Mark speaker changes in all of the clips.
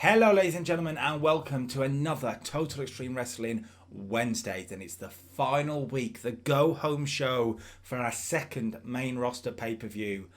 Speaker 1: Hello ladies and gentlemen, and welcome to another Total Extreme Wrestling Wednesdays, and it's the final week, the go home show for our second main roster pay-per-view,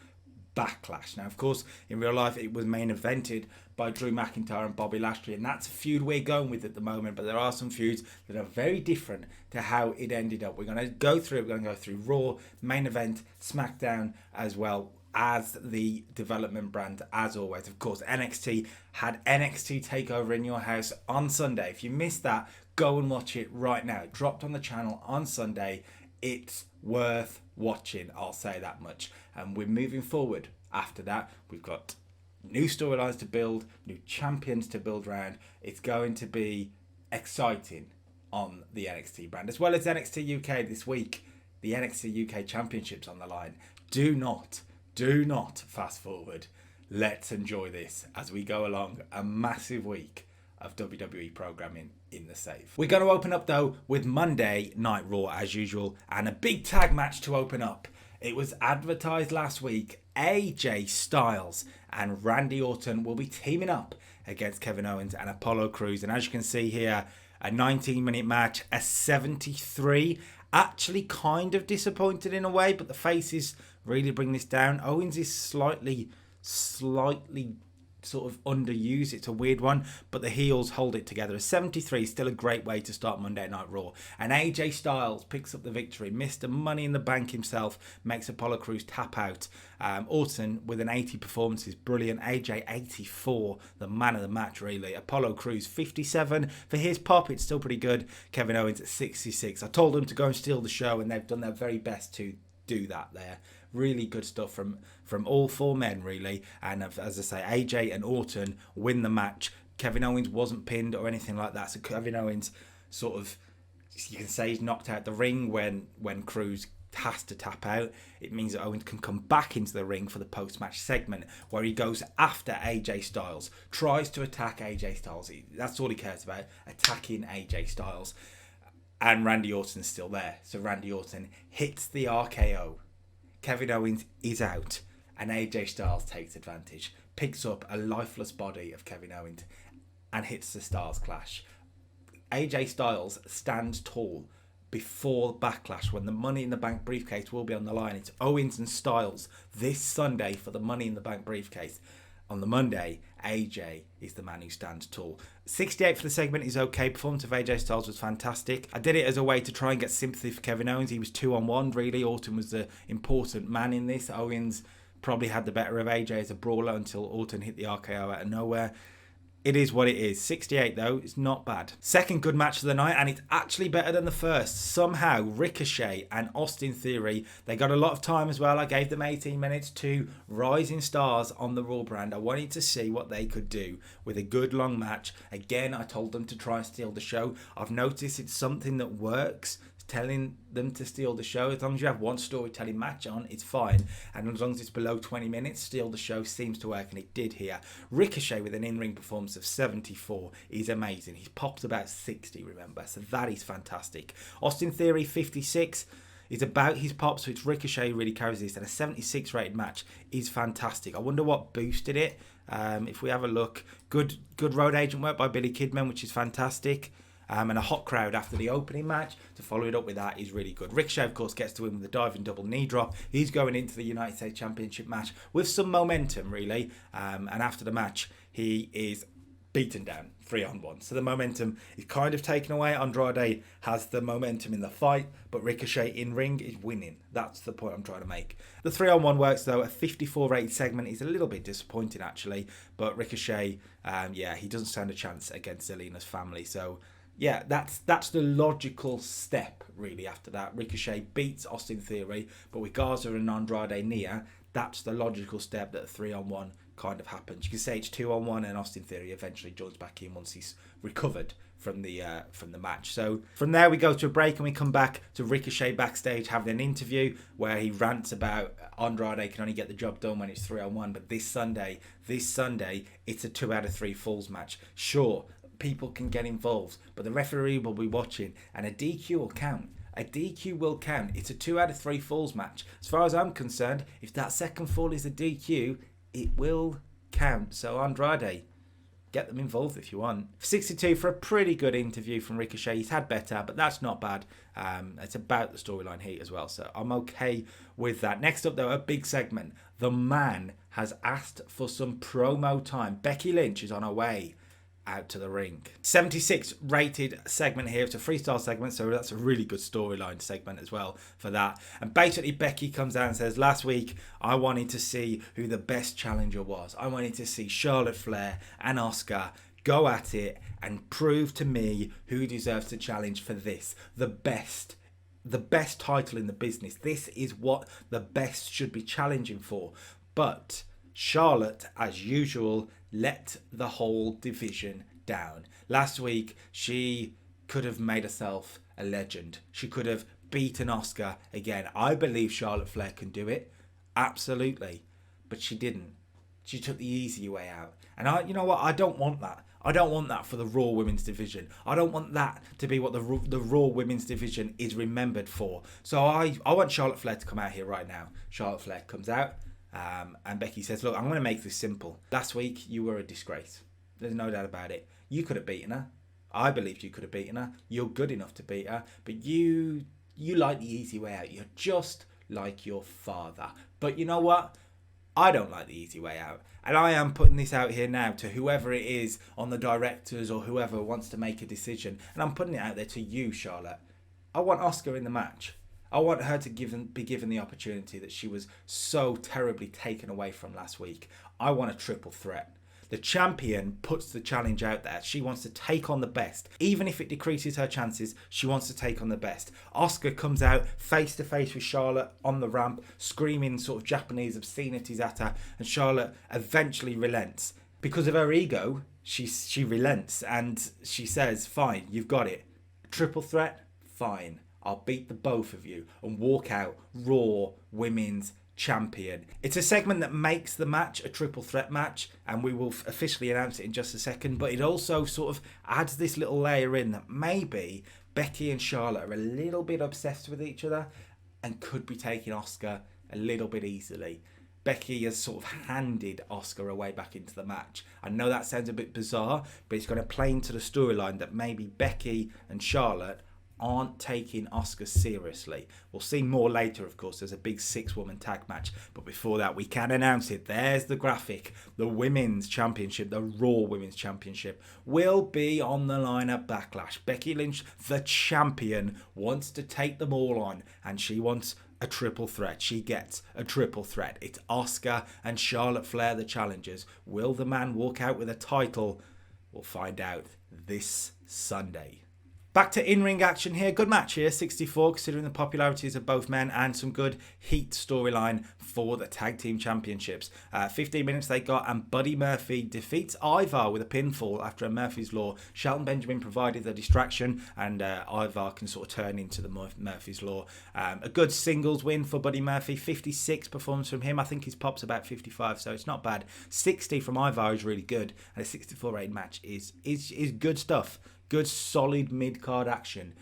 Speaker 1: Backlash. Now of course in real life it was main evented by Drew McIntyre and Bobby Lashley, and that's a feud we're going with at the moment, but there are some feuds that are very different to how it ended up. We're going to go through Raw, main event, Smackdown, as well as the development brand, as always. Of course, NXT had NXT TakeOver in your house on Sunday. If you missed that, go and watch it right now. It dropped on the channel on Sunday. It's worth watching, I'll say that much. And we're moving forward after that. We've got new storylines to build, new champions to build around. It's going to be exciting on the NXT brand, as well as NXT UK this week. The NXT UK Championship's on the line. Do not fast forward. Let's enjoy this as we go along a massive week of WWE programming in the safe. We're going to open up though with Monday Night Raw as usual, and a big tag match to open up. It was advertised last week. AJ Styles and Randy Orton will be teaming up against Kevin Owens and Apollo Crews, and as you can see here, a 19-minute match, a 73. Actually kind of disappointed in a way, but the faces really bring this down. Owens is slightly sort of underused. It's a weird one, but the heels hold it together. A 73 is still a great way to start Monday Night Raw. And AJ Styles picks up the victory. Mr. Money in the Bank himself makes Apollo Crews tap out. Orton with an 80 performance is brilliant. AJ 84, the man of the match really. Apollo Crews 57 for his pop. It's still pretty good. Kevin Owens at 66. I told them to go and steal the show, and they've done their very best to do that there. Really good stuff from all four men really, and as I say, AJ and Orton win the match. Kevin Owens wasn't pinned or anything like that, so Kevin Owens sort of, you can say, he's knocked out the ring when Crews has to tap out. It means that Owens can come back into the ring for the post-match segment where he goes after AJ Styles, tries to attack AJ Styles. That's all he cares about, attacking AJ Styles. And Randy Orton's still there, so Randy Orton hits the RKO. Kevin Owens is out, and AJ Styles takes advantage, picks up a lifeless body of Kevin Owens and hits the Styles Clash. AJ Styles stands tall before Backlash when the Money in the Bank briefcase will be on the line. It's Owens and Styles this Sunday for the Money in the Bank briefcase. On the Monday, AJ is the man who stands tall. 68 for the segment is okay. Performance of AJ Styles was fantastic. I did it as a way to try and get sympathy for Kevin Owens. He was 2-on-1 really. Orton was the important man in this. Owens probably had the better of AJ as a brawler until Orton hit the RKO out of nowhere. It is what it is. 68 though, it's not bad. Second good match of the night, and it's actually better than the first. Somehow Ricochet and Austin Theory, they got a lot of time as well. I gave them 18 minutes, to rising stars on the Raw brand. I wanted to see what they could do with a good long match. Again, I told them to try and steal the show. I've noticed it's something that works, telling them to steal the show. As long as you have one storytelling match on, it's fine, and as long as it's below 20 minutes, steal the show seems to work, and it did here. Ricochet with an in-ring performance of 74 is amazing. He's popped about 60, remember, so that is fantastic. Austin Theory 56 is about his pop, so it's Ricochet who really carries this, and a 76 rated match is fantastic. I wonder what boosted it. If we have a look, good road agent work by Billy Kidman, which is fantastic. And a hot crowd after the opening match to follow it up with that is really good. Ricochet, of course, gets to win with a diving double knee drop. He's going into the United States Championship match with some momentum, really. And after the match, he is beaten down 3-on-1. So the momentum is kind of taken away. Andrade has the momentum in the fight, but Ricochet in ring is winning. That's the point I'm trying to make. The 3-on-1 works though. A 54 rated segment is a little bit disappointing actually, but Ricochet, he doesn't stand a chance against Zelina's family. So yeah, that's the logical step really after that. Ricochet beats Austin Theory, but with Garza and Andrade near, that's the logical step that a 3-on-1 kind of happens. You can say it's 2-on-1 and Austin Theory eventually joins back in once he's recovered from the match. So from there we go to a break, and we come back to Ricochet backstage having an interview where he rants about Andrade can only get the job done when it's 3-on-1, but this Sunday it's a 2 out of 3 falls match. Sure, people can get involved, but the referee will be watching, and a DQ will count. A DQ will count. It's a 2 out of 3 falls match. As far as I'm concerned, if that second fall is a DQ, it will count. So Andrade, get them involved if you want. 62 for a pretty good interview from Ricochet. He's had better, but that's not bad. It's about the storyline heat as well, so I'm okay with that. Next up, though, a big segment. The man has asked for some promo time. Becky Lynch is on her way out to the ring. 76 rated segment here. It's a freestyle segment, so that's a really good storyline segment as well for that. And basically Becky comes out and says, last week I wanted to see who the best challenger was. I wanted to see Charlotte Flair and Asuka go at it and prove to me who deserves to challenge for this, the best title in the business. This is what the best should be challenging for. But Charlotte, as usual, let the whole division down. Last week, she could have made herself a legend. She could have beaten Asuka again. I believe Charlotte Flair can do it. Absolutely. But she didn't. She took the easy way out. And you know what? I don't want that. I don't want that for the Raw Women's Division. I don't want that to be what the Raw Women's Division is remembered for. So I want Charlotte Flair to come out here right now. Charlotte Flair comes out. And Becky says, look, I'm going to make this simple. Last week, you were a disgrace. There's no doubt about it. You could have beaten her. I believed you could have beaten her. You're good enough to beat her. But you like the easy way out. You're just like your father. But you know what? I don't like the easy way out. And I am putting this out here now to whoever it is on the directors or whoever wants to make a decision. And I'm putting it out there to you, Charlotte. I want Asuka in the match. I want her to be given the opportunity that she was so terribly taken away from last week. I want a triple threat. The champion puts the challenge out there. She wants to take on the best. Even if it decreases her chances, she wants to take on the best. Asuka comes out face to face with Charlotte on the ramp, screaming sort of Japanese obscenities at her, and Charlotte eventually relents. Because of her ego, she relents and she says, fine, you've got it. Triple threat? Fine. I'll beat the both of you and walk out Raw Women's Champion. It's a segment that makes the match a triple threat match, and we will officially announce it in just a second, but it also sort of adds this little layer in that maybe Becky and Charlotte are a little bit obsessed with each other and could be taking Asuka a little bit easily. Becky has sort of handed Asuka away back into the match. I know that sounds a bit bizarre, but it's going to play into the storyline that maybe Becky and Charlotte aren't taking Asuka seriously. We'll see more later, of course. There's a big 6-woman tag match. But before that, we can announce it. There's the graphic. The Women's Championship, the Raw Women's Championship, will be on the line at Backlash. Becky Lynch, the champion, wants to take them all on. And she wants a triple threat. She gets a triple threat. It's Asuka and Charlotte Flair, the challengers. Will the man walk out with a title? We'll find out this Sunday. Back to in-ring action here. Good match here, 64, considering the popularities of both men, and some good heat storyline for the Tag Team Championships. 15 minutes they got, and Buddy Murphy defeats Ivar with a pinfall after a Murphy's Law. Shelton Benjamin provided the distraction, and Ivar can sort of turn into the Murphy's Law. A good singles win for Buddy Murphy. 56 performance from him. I think his pop's about 55, so it's not bad. 60 from Ivar is really good, and a 64 rated match is good stuff. Good, solid mid-card action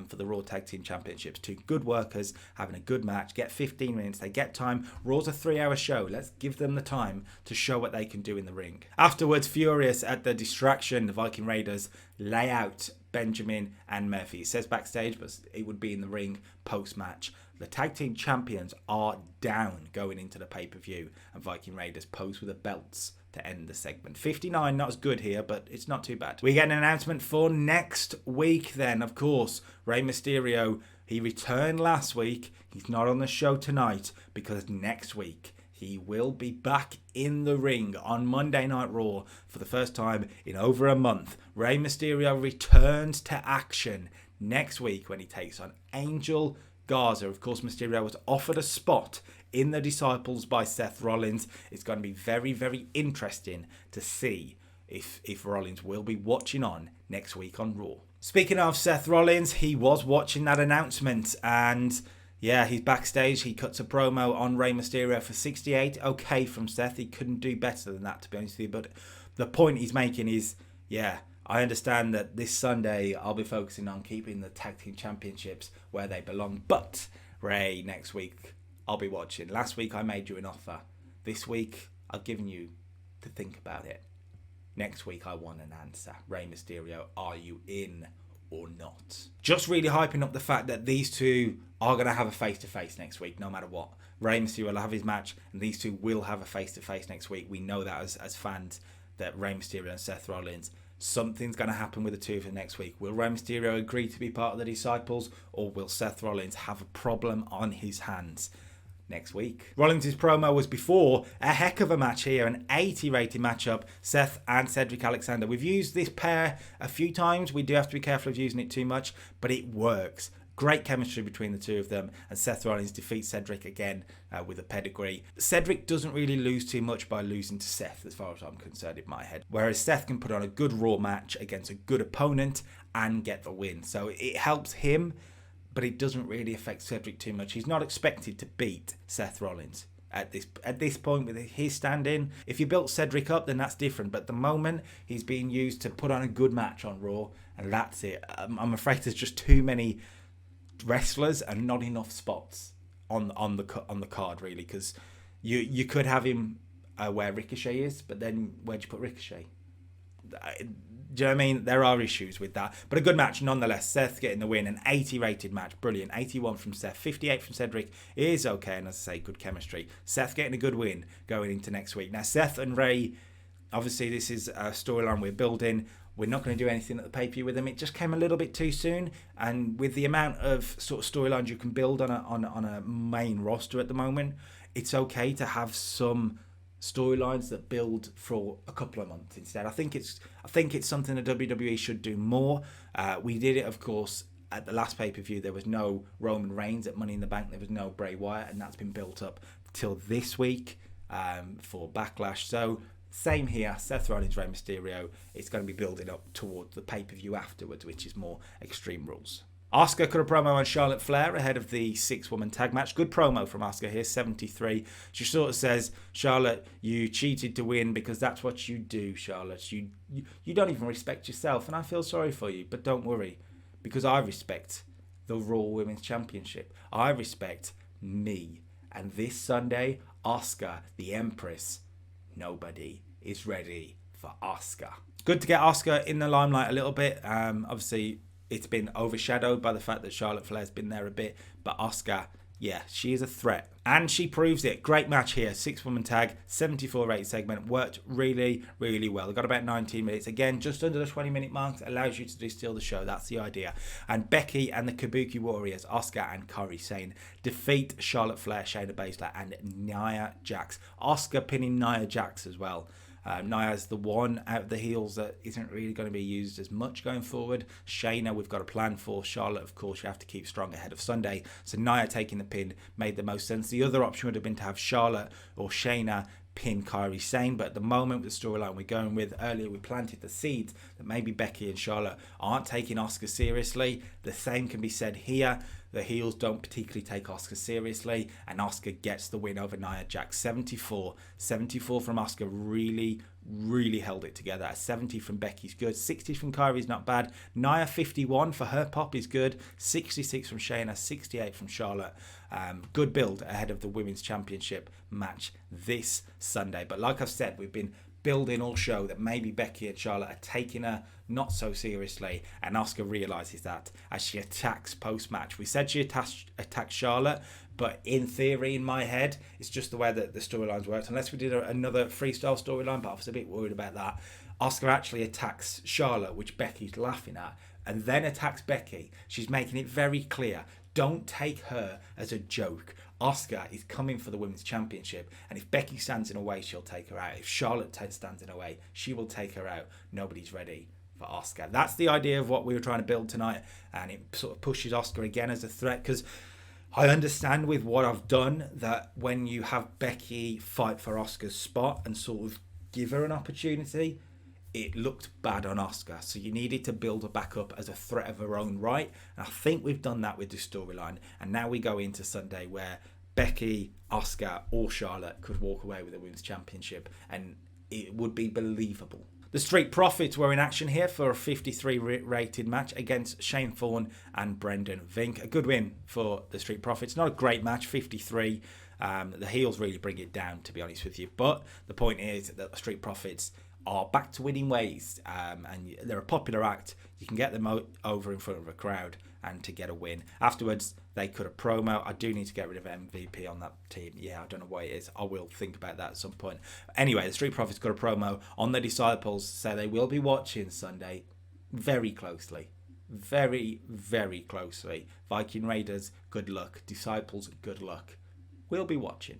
Speaker 1: for the Raw Tag Team Championships. Two good workers having a good match. Get 15 minutes. They get time. Raw's a 3-hour show. Let's give them the time to show what they can do in the ring. Afterwards, furious at the distraction, the Viking Raiders lay out Benjamin and Murphy. It says backstage, but it would be in the ring post-match. The Tag Team Champions are down going into the pay-per-view, and Viking Raiders pose with the belts to end the segment. 59, not as good here, but it's not too bad. We get an announcement for next week then, of course. Rey Mysterio, he returned last week. He's not on the show tonight because next week he will be back in the ring on Monday Night Raw for the first time in over a month. Rey Mysterio returns to action next week when he takes on Angel Garza. Of course, Mysterio was offered a spot in the Disciples by Seth Rollins. It's going to be very, very interesting to see if Rollins will be watching on next week on Raw. Speaking of Seth Rollins, he was watching that announcement, and yeah, he's backstage. He cuts a promo on Rey Mysterio for 68. Okay from Seth. He couldn't do better than that, to be honest with you. But the point he's making is, yeah, I understand that this Sunday I'll be focusing on keeping the Tag Team Championships where they belong. But Rey, next week I'll be watching. Last week I made you an offer. This week I've given you to think about it. Next week, I want an answer. Rey Mysterio, are you in or not? Just really hyping up the fact that these two are going to have a face-to-face next week, no matter what. Rey Mysterio will have his match, and these two will have a face-to-face next week. We know that as fans, that Rey Mysterio and Seth Rollins, something's going to happen with the two of them next week. Will Rey Mysterio agree to be part of the Disciples, or will Seth Rollins have a problem on his hands next week? Rollins' promo was before a heck of a match here, an 80 rated matchup, Seth and Cedric Alexander. We've used this pair a few times. We do have to be careful of using it too much, but it works. Great chemistry between the two of them, and Seth Rollins defeats Cedric again with a pedigree. Cedric doesn't really lose too much by losing to Seth, as far as I'm concerned in my head. Whereas Seth can put on a good Raw match against a good opponent and get the win. So it helps him, but it doesn't really affect Cedric too much. He's not expected to beat Seth Rollins at this point with his stand-in. If you built Cedric up, then that's different. But at the moment, he's being used to put on a good match on Raw, and that's it. I'm afraid there's just too many wrestlers and not enough spots on the card, really, because you could have him where Ricochet is, but then where'd you put Ricochet? Do you know what I mean? There are issues with that, but a good match nonetheless. Seth getting the win, an 80 rated match, brilliant. 81 from Seth, 58 from Cedric is okay, and as I say, good chemistry. Seth getting a good win going into next week. Now Seth and Rey, obviously this is a storyline we're building. We're not going to do anything at the pay-per-view with them. It just came a little bit too soon. And with the amount of sort of storylines you can build on a main roster at the moment, it's okay to have some storylines that build for a couple of months instead. I think it's something that WWE should do more. We did it, of course, at the last pay-per-view. There was no Roman Reigns at Money in the Bank. There was no Bray Wyatt, and that's been built up till this week for Backlash. So same here, Seth Rollins, Rey Mysterio. It's going to be building up towards the pay-per-view afterwards, which is more Extreme Rules. Asuka cut a promo on Charlotte Flair ahead of the 6-woman tag match. Good promo from Asuka here, 73. She sort of says, Charlotte, you cheated to win because that's what you do, Charlotte. You don't even respect yourself, and I feel sorry for you, but don't worry, because I respect the Raw Women's Championship. I respect me. And this Sunday, Asuka, the Empress, nobody is ready for Asuka. Good to get Asuka in the limelight a little bit. Obviously, it's been overshadowed by the fact that Charlotte Flair's been there a bit. But Asuka, yeah, she is a threat. And she proves it. Great match here. 6-woman tag, 74 rate segment. Worked really, really well. Got about 19 minutes. Again, just under the 20-minute mark. Allows you to do steal the show. That's the idea. And Becky and the Kabuki Warriors, Asuka and Kairi Sane, defeat Charlotte Flair, Shayna Baszler, and Nia Jax. Asuka pinning Nia Jax as well. Nia's the one out of the heels that isn't really going to be used as much going forward. Shayna, we've got a plan for. Charlotte, of course, you have to keep strong ahead of Sunday. So Nia taking the pin made the most sense. The other option would have been to have Charlotte or Shayna pin Kairi Sane, but at the moment with the storyline we're going with, earlier we planted the seeds that maybe Becky and Charlotte aren't taking Asuka seriously. The same can be said here. The heels don't particularly take Asuka seriously, and Asuka gets the win over Nia Jax. 74 from Asuka, really held it together. 70 from Becky's good. 60 from Kairi's not bad. Nia 51 for her pop is good. 66 from Shayna, 68 from Charlotte. Good build ahead of the Women's Championship match this Sunday. But like I've said, we've been building all show that maybe Becky and Charlotte are taking her not so seriously, and Asuka realises that as she attacks post-match. We said she attacked Charlotte, but in theory, in my head, it's just the way that the storylines worked. Unless we did another freestyle storyline, but I was a bit worried about that. Asuka actually attacks Charlotte, which Becky's laughing at, and then attacks Becky. She's making it very clear. Don't take her as a joke. Asuka is coming for the Women's Championship, and if Becky stands in her way, she'll take her out. If Charlotte stands in her way, she will take her out. Nobody's ready for Asuka. That's the idea of what we were trying to build tonight, and it sort of pushes Asuka again as a threat, because I understand with what I've done that when you have Becky fight for Asuka's spot and sort of give her an opportunity, it looked bad on Asuka. So you needed to build her back up as a threat of her own right. And I think we've done that with this storyline. And now we go into Sunday where Becky, Asuka, or Charlotte could walk away with the Women's Championship, and it would be believable. The Street Profits were in action here for a 53 rated match against Shane Thorne and Brendan Vink. A good win for the Street Profits. Not a great match, 53. The heels really bring it down, to be honest with you. But the point is that the Street Profits are back to winning ways, and they're a popular act. You can get them over in front of a crowd and to get a win. Afterwards, they cut a promo. I do need to get rid of MVP on that team. Yeah, I don't know why it is. I will think about that at some point. Anyway, the Street Profits got a promo on the Disciples, so they will be watching Sunday very closely. Very, very closely. Viking Raiders, good luck. Disciples, good luck. We'll be watching.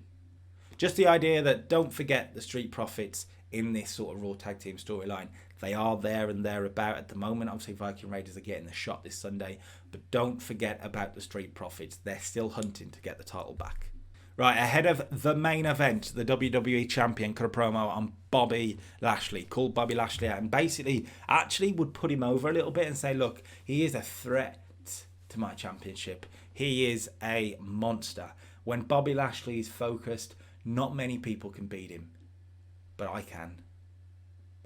Speaker 1: Just the idea that don't forget the Street Profits in this sort of Raw Tag Team storyline. They are there and thereabout at the moment. Obviously, Viking Raiders are getting the shot this Sunday. But don't forget about the Street Profits. They're still hunting to get the title back. Right, ahead of the main event, the WWE Champion cut a promo on Bobby Lashley. Called Bobby Lashley out and basically actually would put him over a little bit and say, look, he is a threat to my championship. He is a monster. When Bobby Lashley is focused, not many people can beat him. But I can.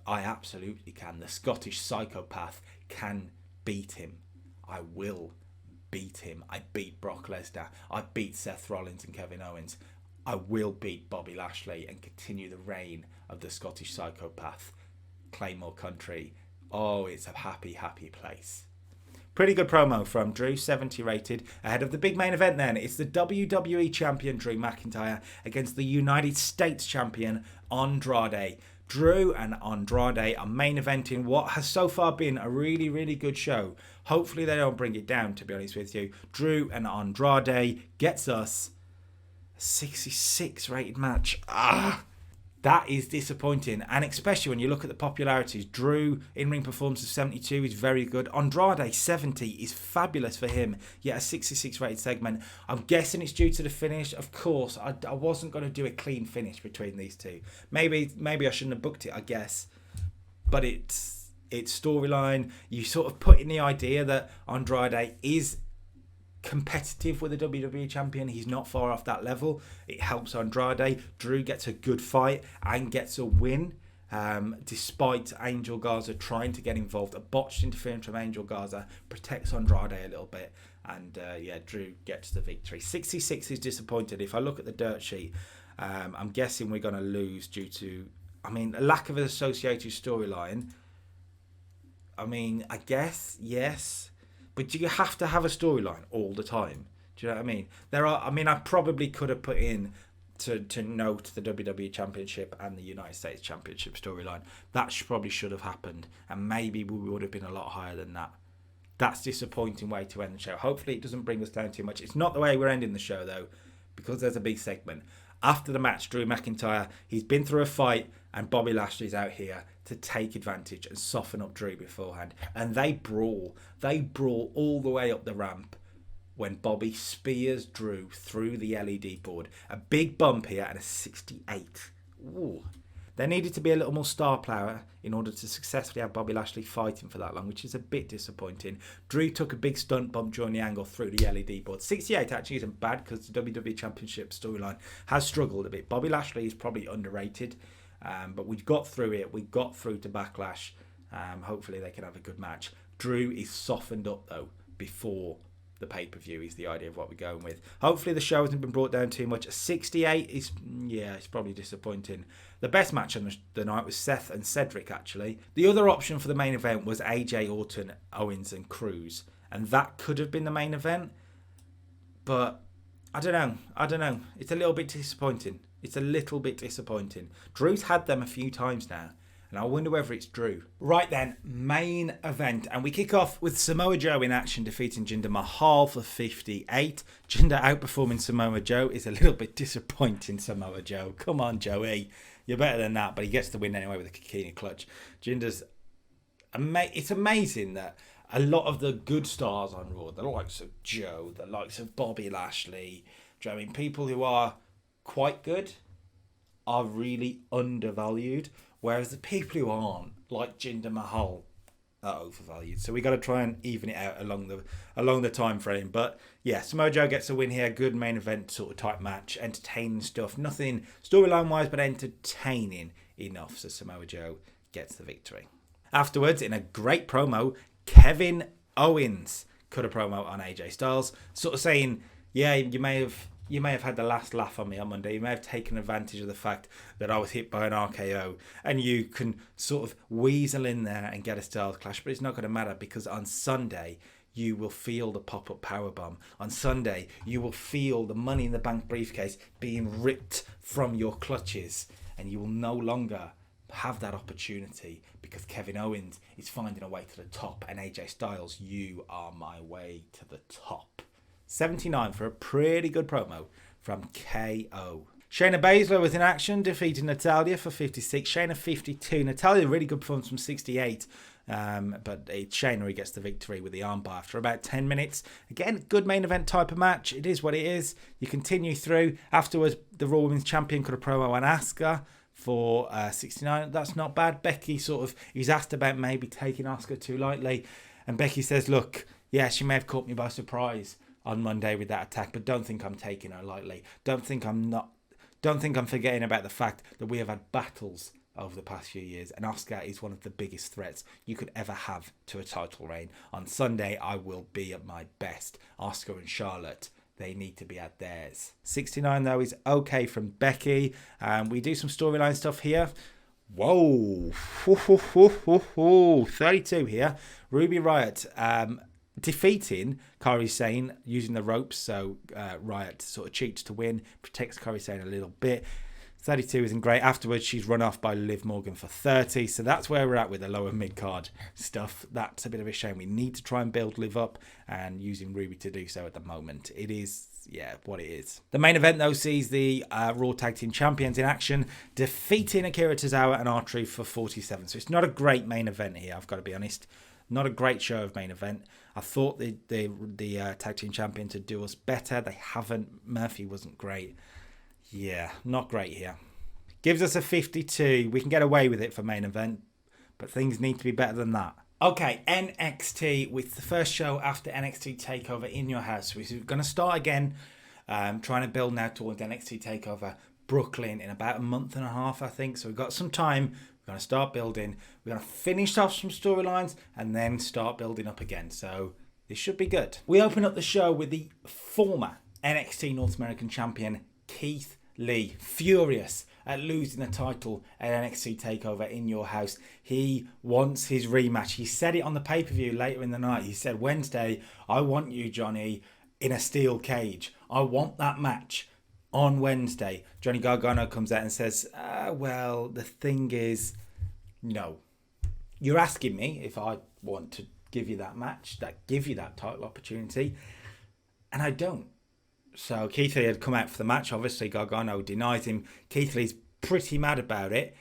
Speaker 1: I absolutely can. The Scottish psychopath can beat him. I will beat him. I beat Brock Lesnar. I beat Seth Rollins and Kevin Owens. I will beat Bobby Lashley and continue the reign of the Scottish psychopath. Claymore Country. Oh, it's a happy, happy place. Pretty good promo from Drew, 70 rated. Ahead of the big main event then, it's the WWE Champion Drew McIntyre against the United States Champion Andrade. Drew and Andrade are main eventing what has so far been a really, really good show. Hopefully they don't bring it down, to be honest with you. Drew and Andrade gets us a 66 rated match. That is disappointing, and especially when you look at the popularities. Drew in-ring performance of 72 is very good. Andrade 70 is fabulous for him, yet a 66 rated segment. I'm guessing it's due to the finish. Of course, I wasn't going to do a clean finish between these two. Maybe I shouldn't have booked it, I guess. But it's storyline. You sort of put in the idea that Andrade is competitive with the WWE Champion. He's not far off that level. It helps Andrade. Drew gets a good fight and gets a win, despite Angel Garza trying to get involved. A botched interference from Angel Garza protects Andrade a little bit, and Drew gets the victory. 66 is disappointed. If I look at the dirt sheet, I'm guessing we're going to lose due to, a lack of an associated storyline. I guess, yes. But do you have to have a storyline all the time? Do you know what I mean? I probably could have put in to note the WWE Championship and the United States Championship storyline. That probably should have happened. And maybe we would have been a lot higher than that. That's a disappointing way to end the show. Hopefully it doesn't bring us down too much. It's not the way we're ending the show, though, because there's a big segment. After the match, Drew McIntyre, he's been through a fight, and Bobby Lashley's out here to take advantage and soften up Drew beforehand. And they brawl. They brawl all the way up the ramp when Bobby spears Drew through the LED board. A big bump here and a 68. Ooh. There needed to be a little more star power in order to successfully have Bobby Lashley fighting for that long, which is a bit disappointing. Drew took a big stunt bump during the angle through the LED board. 68 actually isn't bad because the WWE Championship storyline has struggled a bit. Bobby Lashley is probably underrated, but we got through it. We got through to Backlash. Hopefully they can have a good match. Drew is softened up, though, before the pay-per-view is the idea of what we're going with. Hopefully the show hasn't been brought down too much. 68 is, it's probably disappointing. The best match on the night was Seth and Cedric, actually. The other option for the main event was AJ, Orton, Owens and Cruz. And that could have been the main event. But I don't know. It's a little bit disappointing. Drew's had them a few times now. And I wonder whether it's Drew. Right then, main event. And we kick off with Samoa Joe in action, defeating Jinder Mahal for 58. Jinder outperforming Samoa Joe is a little bit disappointing, Samoa Joe. Come on, Joey. You're better than that. But he gets the win anyway with a Kikini clutch. Jinder's... It's amazing that a lot of the good stars on Raw, the likes of Joe, the likes of Bobby Lashley, people who are quite good, are really undervalued. Whereas the people who aren't, like Jinder Mahal, are overvalued. So we got to try and even it out along the time frame. But yeah, Samoa Joe gets a win here. Good main event sort of type match. Entertaining stuff. Nothing storyline wise, but entertaining enough. So Samoa Joe gets the victory. Afterwards, in a great promo, Kevin Owens cut a promo on AJ Styles, sort of saying, yeah, you may have you may have had the last laugh on me on Monday. You may have taken advantage of the fact that I was hit by an RKO, and you can sort of weasel in there and get a Styles Clash, but it's not going to matter, because on Sunday you will feel the pop-up powerbomb. On Sunday you will feel the Money in the Bank briefcase being ripped from your clutches, and you will no longer have that opportunity, because Kevin Owens is finding a way to the top, and AJ Styles, you are my way to the top. 79 for a pretty good promo from KO. Shayna Baszler was in action, defeating Natalya for 56. Shayna 52. Natalya, really good performance from 68. But it's Shayna who gets the victory with the armbar after about 10 minutes. Again, good main event type of match. It is what it is. You continue through. Afterwards, the Raw Women's Champion cut a promo on Asuka for 69. That's not bad. Becky he's asked about maybe taking Asuka too lightly. And Becky says, look, yeah, she may have caught me by surprise on Monday with that attack, but don't think I'm taking her lightly. Don't think I'm forgetting about the fact that we have had battles over the past few years, and Asuka is one of the biggest threats you could ever have to a title reign. On Sunday, I will be at my best. Asuka and Charlotte, they need to be at theirs. 69 though is okay from Becky. We do some storyline stuff here. Whoa, 32 here. Ruby Riott defeating Kairi Sane using the ropes, so Riott sort of cheats to win, protects Kairi Sane a little bit. 32 isn't great. Afterwards, she's run off by Liv Morgan for 30. So that's where we're at with the lower mid-card stuff. That's a bit of a shame. We need to try and build Liv up, and using Ruby to do so at the moment. It is, what it is. The main event, though, sees the Raw Tag Team Champions in action, defeating Akira Tozawa and R-Truth for 47. So it's not a great main event here, I've got to be honest. Not a great show of main event. I thought the Tag Team Champions would do us better. They haven't. Murphy wasn't great. Yeah, not great here. Gives us a 52. We can get away with it for main event, but things need to be better than that. Okay, NXT with the first show after NXT TakeOver in your house. We're going to start again, trying to build now towards NXT TakeOver Brooklyn in about a month and a half, I think. So we've got some time. We're going to start building. We're going to finish off some storylines and then start building up again. So this should be good. We open up the show with the former NXT North American Champion, Keith Lee, furious at losing the title at NXT TakeOver in your house. He wants his rematch. He said it on the pay-per-view later in the night. He said, Wednesday, I want you, Johnny, in a steel cage. I want that match on Wednesday. Johnny Gargano comes out and says, well, the thing is, no. You're asking me if I want to give you that match, give you that title opportunity, and I don't. So Keith Lee had come out for the match. Obviously, Gargano denies him. Keith Lee's pretty mad about it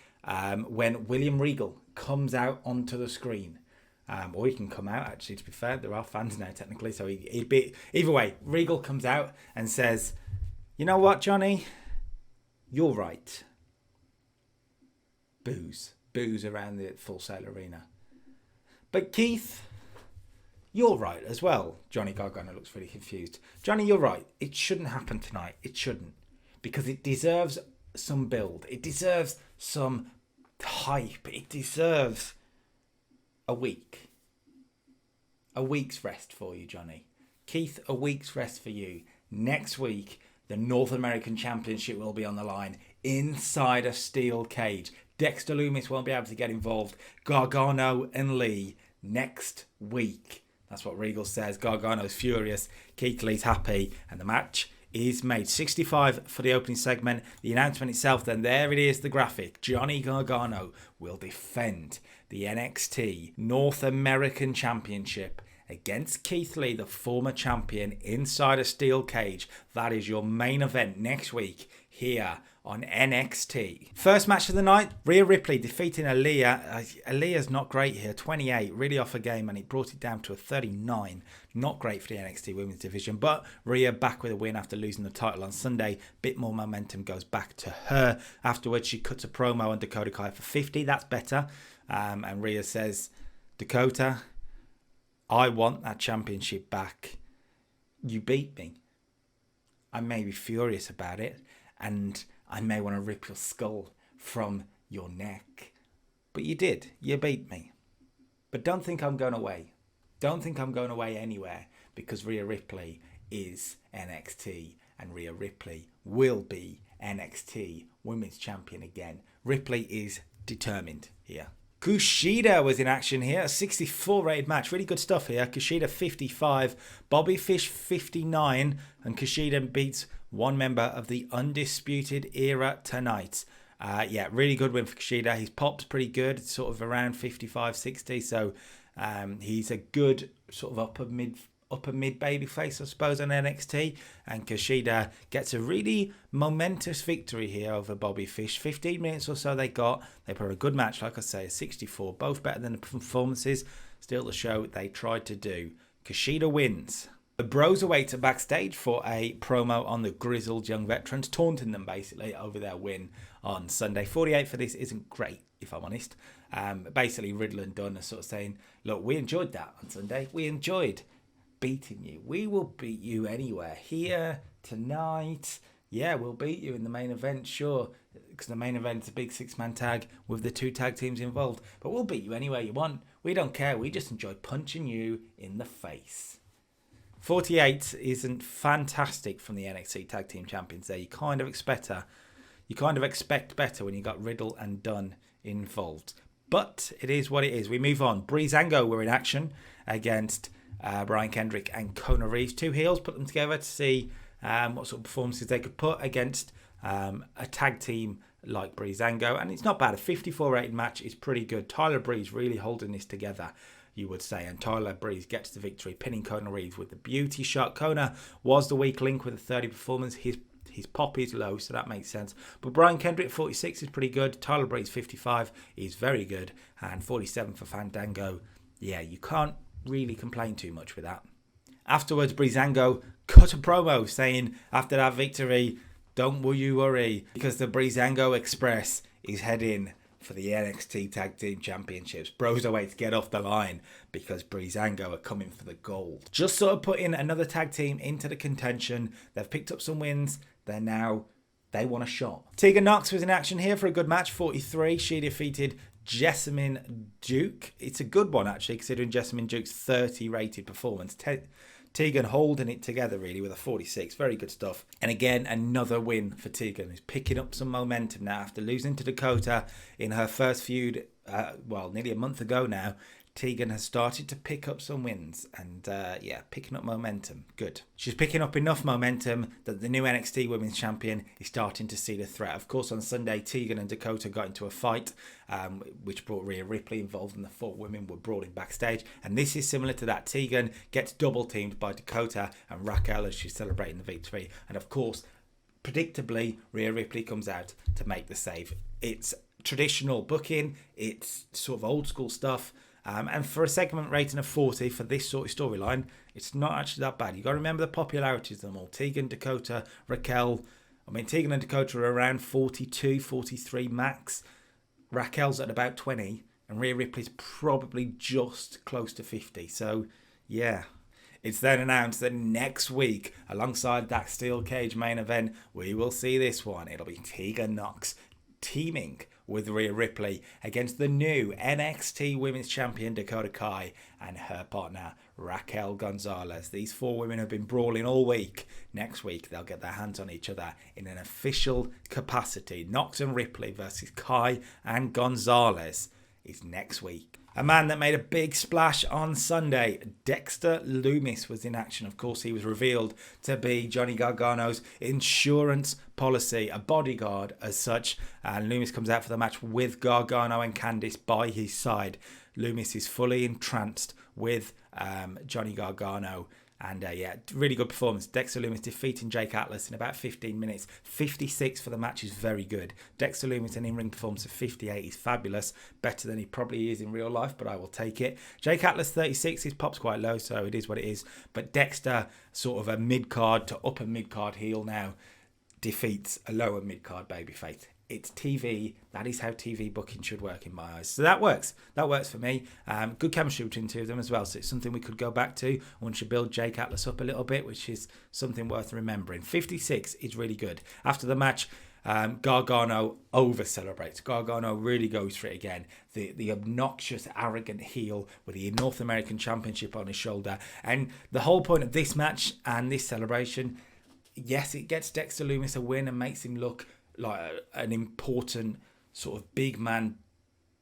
Speaker 1: when William Regal comes out onto the screen. Or he can come out, actually, to be fair. There are fans now, technically. So he'd be... Either way, Regal comes out and says, you know what, Johnny? You're right. Boos. Boos around the Full Sail Arena. But Keith... You're right as well. Johnny Gargano looks really confused. Johnny, you're right. It shouldn't happen tonight. It shouldn't. Because it deserves some build. It deserves some hype. It deserves a week. A week's rest for you, Johnny. Keith, a week's rest for you. Next week, the North American Championship will be on the line inside a steel cage. Dexter Lumis won't be able to get involved. Gargano and Lee next week. That's what Regal says. Gargano's furious. Keith Lee's happy. And the match is made. 65 for the opening segment. The announcement itself, then there it is, the graphic. Johnny Gargano will defend the NXT North American Championship against Keith Lee, the former champion, inside a steel cage. That is your main event next week here on NXT. First match of the night, Rhea Ripley defeating Ilja. Ilja's not great here, 28, really off her game, and it brought it down to a 39. Not great for the NXT Women's Division, but Rhea back with a win after losing the title on Sunday. Bit more momentum goes back to her. Afterwards, she cuts a promo on Dakota Kai for 50. That's better. And Rhea says, Dakota, I want that championship back. You beat me. I may be furious about it, and I may want to rip your skull from your neck. But you did. You beat me. But don't think I'm going away. Don't think I'm going away anywhere, because Rhea Ripley is NXT and Rhea Ripley will be NXT Women's Champion again. Ripley is determined here. Kushida was in action here, a 64 rated match. Really good stuff here. Kushida 55, Bobby Fish 59, and Kushida beats one member of the Undisputed Era tonight. Yeah, really good win for Kushida. His pop's pretty good, it's sort of around 55, 60. So he's a good sort of upper mid baby face, I suppose, on NXT. And Kushida gets a really momentous victory here over Bobby Fish. 15 minutes or so they got. They put a good match, like I say, 64. Both better than the performances. Still the show they tried to do. Kushida wins. The Bros await backstage for a promo on the grizzled young veterans, taunting them basically over their win on Sunday. 48 for this isn't great, if I'm honest. Basically, Riddle and Dunn are sort of saying, look, we enjoyed that on Sunday. We enjoyed beating you. We will beat you anywhere. Here, tonight. Yeah, we'll beat you in the main event, sure. Because the main event's a big 6-man tag with the 2 tag teams involved. But we'll beat you anywhere you want. We don't care. We just enjoy punching you in the face. 48 isn't fantastic from the NXT Tag Team Champions there. You kind of expect better when you got Riddle and Dunn involved. But it is what it is. We move on. Breezango were in action against Brian Kendrick and Kona Reeves. 2 heels, put them together to see what sort of performances they could put against a tag team like Breezango. And it's not bad. A 54 rated match is pretty good. Tyler Breeze really holding this together, you would say. And Tyler Breeze gets the victory, pinning Kona Reeves with the beauty shot. Kona was the weak link with a 30 performance. His pop is low, so that makes sense. But Brian Kendrick, 46 is pretty good. Tyler Breeze, 55 is very good. And 47 for Fandango. Yeah, you can't really complain too much with that. Afterwards, Breezango cut a promo saying after that victory, don't you worry, because the Breezango Express is heading for the NXT Tag Team Championships. Bros away to get off the line because Breezango are coming for the gold. Just sort of putting another tag team into the contention. They've picked up some wins. They want a shot. Tegan Nox was in action here for a good match, 43. She defeated Jessamine Duke. It's a good one, actually, considering Jessamine Duke's 30 rated performance. Tegan holding it together, really, with a 46. Very good stuff. And again, another win for Tegan, who's picking up some momentum now after losing to Dakota in her first feud, nearly a month ago now. Tegan has started to pick up some wins and, picking up momentum. Good. She's picking up enough momentum that the new NXT Women's Champion is starting to see the threat. Of course, on Sunday, Tegan and Dakota got into a fight, which brought Rhea Ripley involved, and the 4 women were brawling backstage. And this is similar to that. Tegan gets double-teamed by Dakota and Raquel as she's celebrating the victory. And, of course, predictably, Rhea Ripley comes out to make the save. It's traditional booking. It's sort of old-school stuff. And for a segment rating of 40 for this sort of storyline, it's not actually that bad. You've got to remember the popularities of them all. Tegan, Dakota, Raquel. Tegan and Dakota are around 42, 43 max. Raquel's at about 20. And Rhea Ripley's probably just close to 50. So, yeah. It's then announced that next week, alongside that steel cage main event, we will see this one. It'll be Tegan Nox teaming with Rhea Ripley against the new NXT Women's Champion Dakota Kai and her partner Raquel Gonzalez. These 4 women have been brawling all week. Next week they'll get their hands on each other in an official capacity. Nox and Ripley versus Kai and Gonzalez is next week. A man that made a big splash on Sunday, Dexter Lumis, was in action. Of course, he was revealed to be Johnny Gargano's insurance policy, a bodyguard as such. And Lumis comes out for the match with Gargano and Candice by his side. Lumis is fully entranced with Johnny Gargano. And really good performance. Dexter Lumis defeating Jake Atlas in about 15 minutes. 56 for the match is very good. Dexter Lumis, an in-ring performance of 58 is fabulous. Better than he probably is in real life, but I will take it. Jake Atlas, 36. His pop's quite low, so it is what it is. But Dexter, sort of a mid-card to upper mid-card heel now, defeats a lower mid-card babyface. It's TV. That is how TV booking should work in my eyes. So that works. That works for me. Good chemistry between the 2 of them as well. So it's something we could go back to once you build Jake Atlas up a little bit, which is something worth remembering. 56 is really good. After the match, Gargano over-celebrates. Gargano really goes for it again. The obnoxious, arrogant heel with the North American Championship on his shoulder. And the whole point of this match and this celebration, yes, it gets Dexter Lumis a win and makes him look like an important sort of big man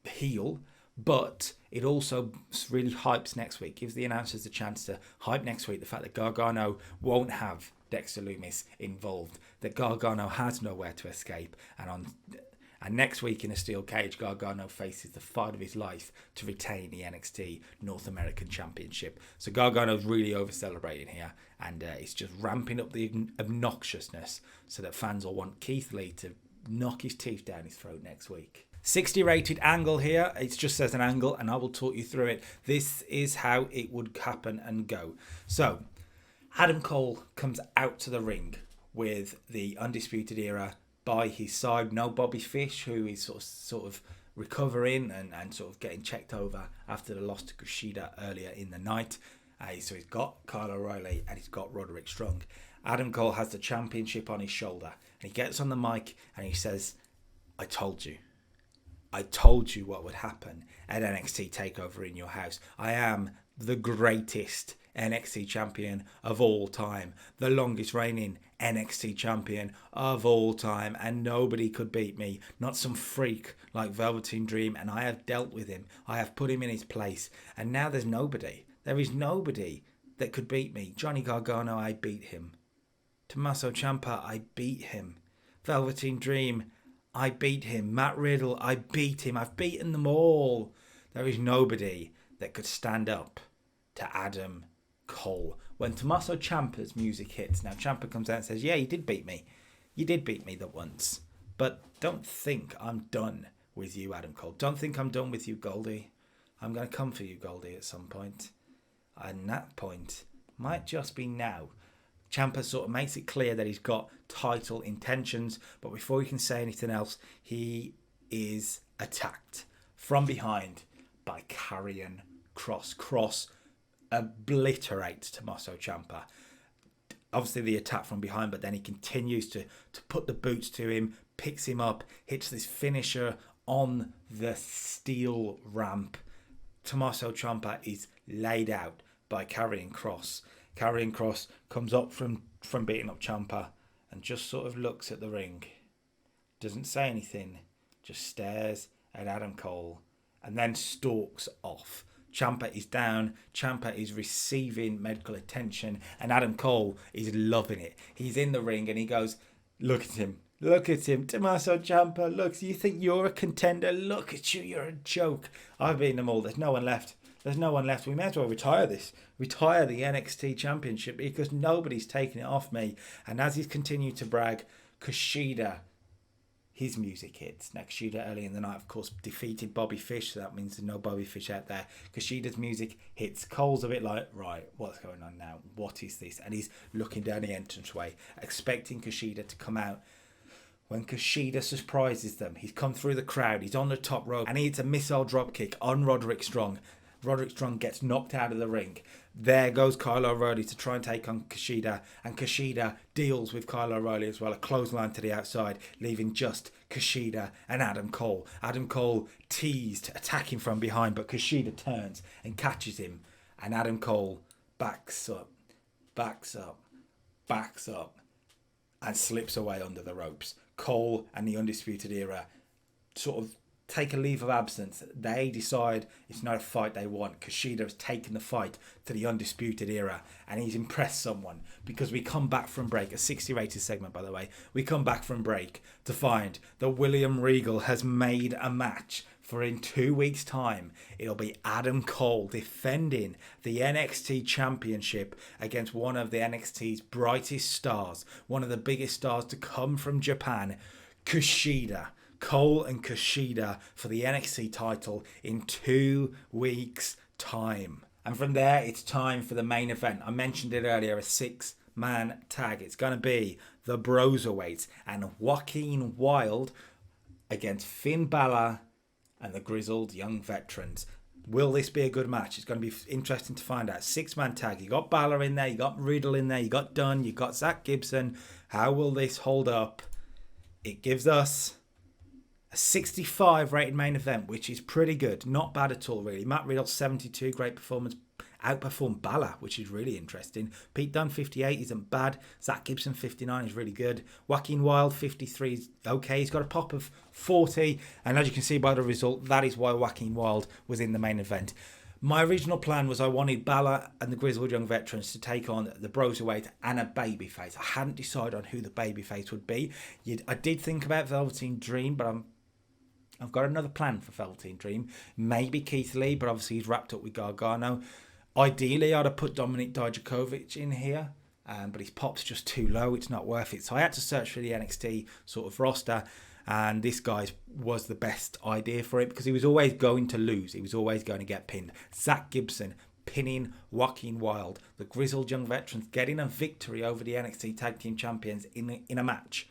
Speaker 1: heel, but it also really hypes next week, gives the announcers a chance to hype next week the fact that Gargano won't have Dexter Lumis involved, that Gargano has nowhere to escape, and next week in a steel cage, Gargano faces the fight of his life to retain the NXT North American Championship. So Gargano's really over-celebrating here, and it's just ramping up the obnoxiousness so that fans will want Keith Lee to knock his teeth down his throat next week. 60 rated angle here. It just says an angle, and I will talk you through it. This is how it would happen and go. So Adam Cole comes out to the ring with the Undisputed Era by his side. No Bobby Fish, who is sort of recovering and sort of getting checked over after the loss to Kushida earlier in the night. So he's got Kyle O'Reilly and he's got Roderick Strong. Adam Cole has the championship on his shoulder, and he gets on the mic and he says, I told you what would happen at NXT TakeOver in your house. I am the greatest NXT champion of all time, the longest reigning NXT champion of all time, and nobody could beat me, not some freak like Velveteen Dream, and I have dealt with him. I have put him in his place, and now there is nobody that could beat me. Johnny Gargano, I beat him. Tommaso Ciampa, I beat him. Velveteen Dream, I beat him. Matt Riddle, I beat him. I've beaten them all. There is nobody that could stand up to Adam Cole. When Tommaso Ciampa's music hits, now Ciampa comes out and says, yeah, you did beat me. You did beat me that once. But don't think I'm done with you, Adam Cole. Don't think I'm done with you, Goldie. I'm going to come for you, Goldie, at some point. And that point might just be now. Ciampa sort of makes it clear that he's got title intentions, but before he can say anything else, he is attacked from behind by Karrion Kross. Kross obliterates Tommaso Ciampa. Obviously the attack from behind, but then he continues to put the boots to him, picks him up, hits this finisher on the steel ramp. Tommaso Ciampa is laid out by Karrion Kross. Karrion Kross comes up from beating up Ciampa and just sort of looks at the ring. Doesn't say anything, just stares at Adam Cole and then stalks off. Ciampa is down, Ciampa is receiving medical attention, and Adam Cole is loving it. He's in the ring and he goes, look at him, Tommaso Ciampa, look, you think you're a contender? Look at you, you're a joke. I've beaten them all, there's no one left. We may as well retire the NXT Championship because nobody's taking it off me. And as he's continued to brag, Kushida, his music hits. Now, Kushida early in the night, of course, defeated Bobby Fish, so that means there's no Bobby Fish out there. Kushida's music hits. Cole's a bit like, right, what's going on now? What is this? And he's looking down the entranceway, expecting Kushida to come out. When Kushida surprises them, he's come through the crowd, he's on the top rope, and he hits a missile dropkick on Roderick Strong. Roderick Strong gets knocked out of the ring. There goes Kyle O'Reilly to try and take on Kushida, and Kushida deals with Kyle O'Reilly as well, a clothesline to the outside, leaving just Kushida and Adam Cole. Adam Cole teased, attacking from behind, but Kushida turns and catches him, and Adam Cole backs up, and slips away under the ropes. Cole and the Undisputed Era sort of take a leave of absence. They decide it's not a fight they want. Kushida has taken the fight to the Undisputed Era and he's impressed someone, because we come back from break, a 60 rated segment by the way, we come back from break to find that William Regal has made a match for in 2 weeks time. It'll be Adam Cole defending the NXT Championship against one of the NXT's brightest stars, one of the biggest stars to come from Japan, Kushida. Cole and Kushida for the NXT title in 2 weeks time. And from there, it's time for the main event. I mentioned it earlier, a 6-man tag. It's going to be the Broserweights and Joaquin Wilde against Finn Balor and the grizzled young veterans. Will this be a good match? It's going to be interesting to find out. 6-man tag. You got Balor in there, you got Riddle in there, you got Dunn, you got Zach Gibson. How will this hold up? It gives us a 65 rated main event, which is pretty good. Not bad at all, really. Matt Riddle, 72, great performance. outperformed Balor, which is really interesting. Pete Dunne 58 isn't bad. Zach Gibson 59 is really good. Joaquin Wilde 53 is okay. He's got a pop of 40, and as you can see by the result, that is why Joaquin Wilde was in the main event. My original plan was I wanted Balor and the Grizzled Young Veterans to take on the Broserweight and a babyface. I hadn't decided on who the babyface would be. I did think about Velveteen Dream, but I've got another plan for Velveteen Dream. Maybe Keith Lee, but obviously he's wrapped up with Gargano. Ideally, I'd have put Dominik Dijakovic in here, but his pop's just too low. It's not worth it. So I had to search for the NXT sort of roster, and this guy was the best idea for it because he was always going to lose. He was always going to get pinned. Zach Gibson pinning Joaquin Wilde. The Grizzled Young Veterans getting a victory over the NXT Tag Team Champions in a match.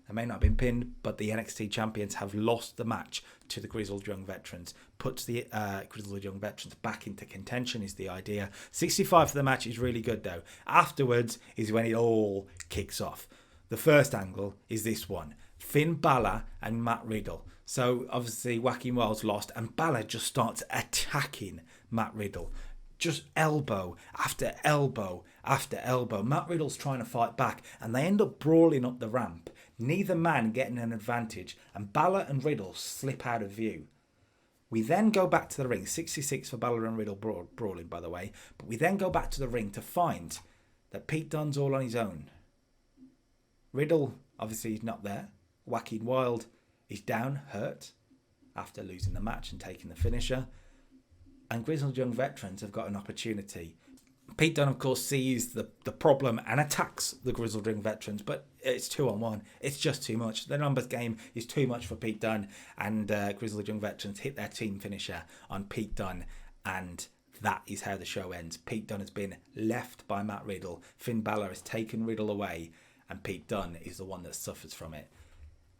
Speaker 1: They may not have been pinned, but the NXT Champions have lost the match to the Grizzled Young Veterans. Puts the Grizzled Young Veterans back into contention is the idea. 65 for the match is really good though. Afterwards is when it all kicks off. The first angle is this one. Finn Balor and Matt Riddle. So obviously Joaquin Wilde's lost and Balor just starts attacking Matt Riddle. Just elbow after elbow after elbow. Matt Riddle's trying to fight back and they end up brawling up the ramp. Neither man getting an advantage and Balor and Riddle slip out of view. We then go back to the ring. 66 for Balor and Riddle brawling, by the way. But we then go back to the ring to find that Pete Dunne's all on his own. Riddle, obviously, he's not there. Joaquin Wilde is down, hurt, after losing the match and taking the finisher. And Grizzled Young Veterans have got an opportunity. Pete Dunne, of course, sees the problem and attacks the Grizzled Young Veterans, but it's 2-on-1. It's just too much. The numbers game is too much for Pete Dunne, and Grizzled Young Veterans hit their team finisher on Pete Dunne, and that is how the show ends. Pete Dunne has been left by Matt Riddle. Finn Balor has taken Riddle away, and Pete Dunne is the one that suffers from it.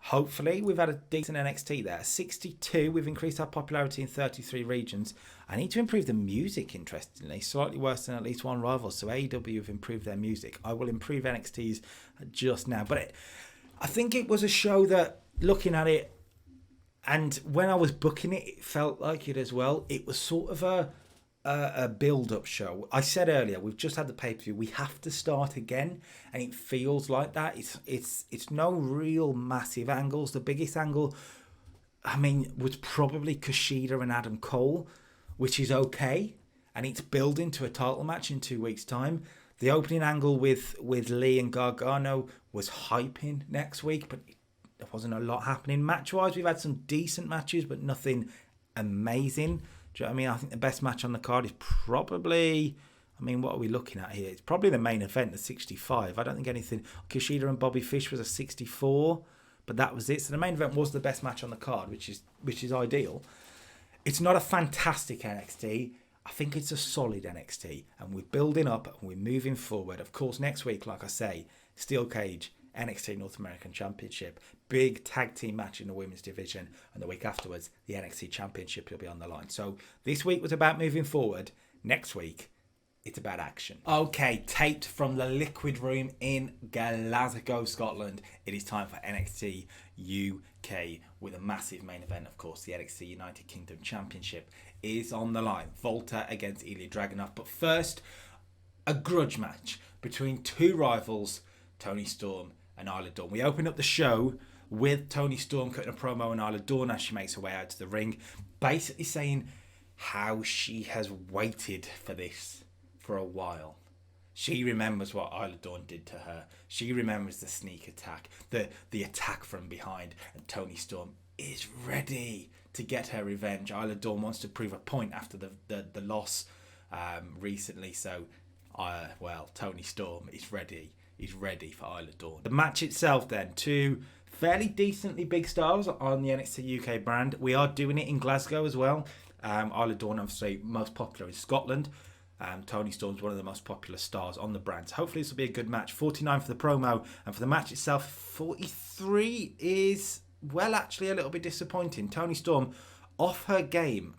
Speaker 1: Hopefully, we've had a decent NXT there. 62, we've increased our popularity in 33 regions. I need to improve the music, interestingly. Slightly worse than at least one rival. So AEW have improved their music. I will improve NXT's just now. But I think it was a show that, looking at it, and when I was booking it, it felt like it as well. It was sort of a build-up show. I said earlier, we've just had the pay-per-view. We have to start again, and it feels like that. It's no real massive angles. The biggest angle, I mean, was probably Kushida and Adam Cole, which is okay, and it's building to a title match in 2 weeks' time. The opening angle with Lee and Gargano was hyping next week, but there wasn't a lot happening. Match-wise, we've had some decent matches, but nothing amazing. Do you know what I mean? I think the best match on the card is probably, I mean, what are we looking at here? It's probably the main event, the 65. I don't think anything. Kushida and Bobby Fish was a 64, but that was it. So the main event was the best match on the card, which is ideal. It's not a fantastic NXT. I think it's a solid NXT, and we're building up and we're moving forward. Of course, next week, like I say, Steel Cage, NXT North American Championship, big tag team match in the women's division, and the week afterwards the NXT Championship will be on the line. So this week was about moving forward. Next week it's about action. Okay, taped from the Liquid Room in Glasgow, Scotland, it is time for NXT UK with a massive main event. Of course, the NXT United Kingdom Championship is on the line. Volta against Ilja Dragunov. But first, a grudge match between two rivals, Toni Storm and Isla Dawn. We open up the show with Toni Storm cutting a promo on Isla Dawn as she makes her way out to the ring, basically saying how she has waited for this for a while. She remembers what Isla Dawn did to her. She remembers the sneak attack, the attack from behind, and Toni Storm is ready to get her revenge. Isla Dawn wants to prove a point after the loss recently, so Toni Storm is ready. He's ready for Isla Dawn. The match itself then, two fairly decently big stars on the NXT UK brand. We are doing it in Glasgow as well. Isla Dawn, obviously, most popular in Scotland. Toni Storm's one of the most popular stars on the brand. So hopefully this will be a good match. 49 for the promo, and for the match itself, 43 is, well, actually a little bit disappointing. Toni Storm off her game.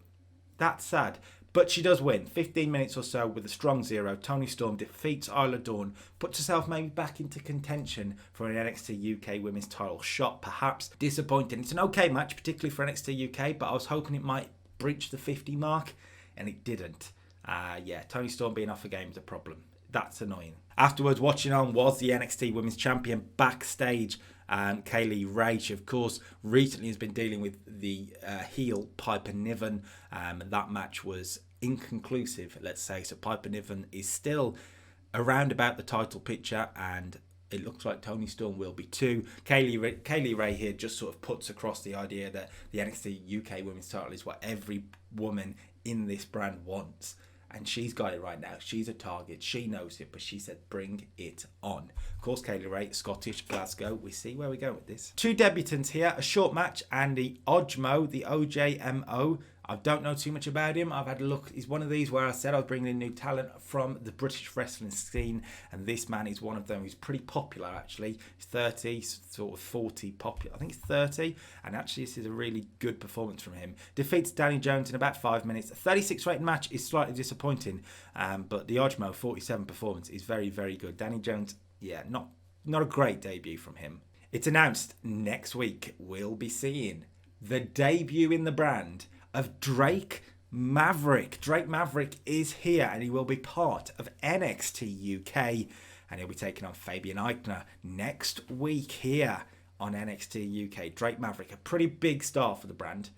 Speaker 1: That's sad. But she does win. 15 minutes or so with a strong 0. Toni Storm defeats Isla Dawn, puts herself maybe back into contention for an NXT UK women's title shot. Perhaps disappointing. It's an okay match, particularly for NXT UK, but I was hoping it might breach the 50 mark, and it didn't. Yeah, Toni Storm being off a game is a problem. That's annoying. Afterwards, watching on was the NXT Women's Champion backstage. Kaylee Ray, she, of course, recently has been dealing with the heel Piper Niven. That match was inconclusive, let's say. So Piper Niven is still around about the title picture, and it looks like Toni Storm will be too. Kaylee Ray here just sort of puts across the idea that the NXT UK Women's title is what every woman in this brand wants. And she's got it right now. She's a target. She knows it, but she said, bring it on. Of course, Kaylee Ray, Scottish, Glasgow. We see where we go with this. Two debutants here. A short match. Andy Ojmo, the OJMO. I don't know too much about him. I've had a look. He's one of these where I said I was bringing in new talent from the British wrestling scene, and this man is one of them. He's pretty popular, actually. He's 30, sort of 40 popular. I think he's 30, and actually this is a really good performance from him. Defeats Danny Jones in about 5 minutes. A 36 rated match is slightly disappointing, but the Ojmo 47 performance is very, very good. Danny Jones, yeah, not a great debut from him. It's announced next week we'll be seeing the debut in the brand of Drake Maverick. Drake Maverick is here, and he will be part of NXT UK, and he'll be taking on Fabian Eichner next week here on NXT UK. Drake Maverick, a pretty big star for the brand,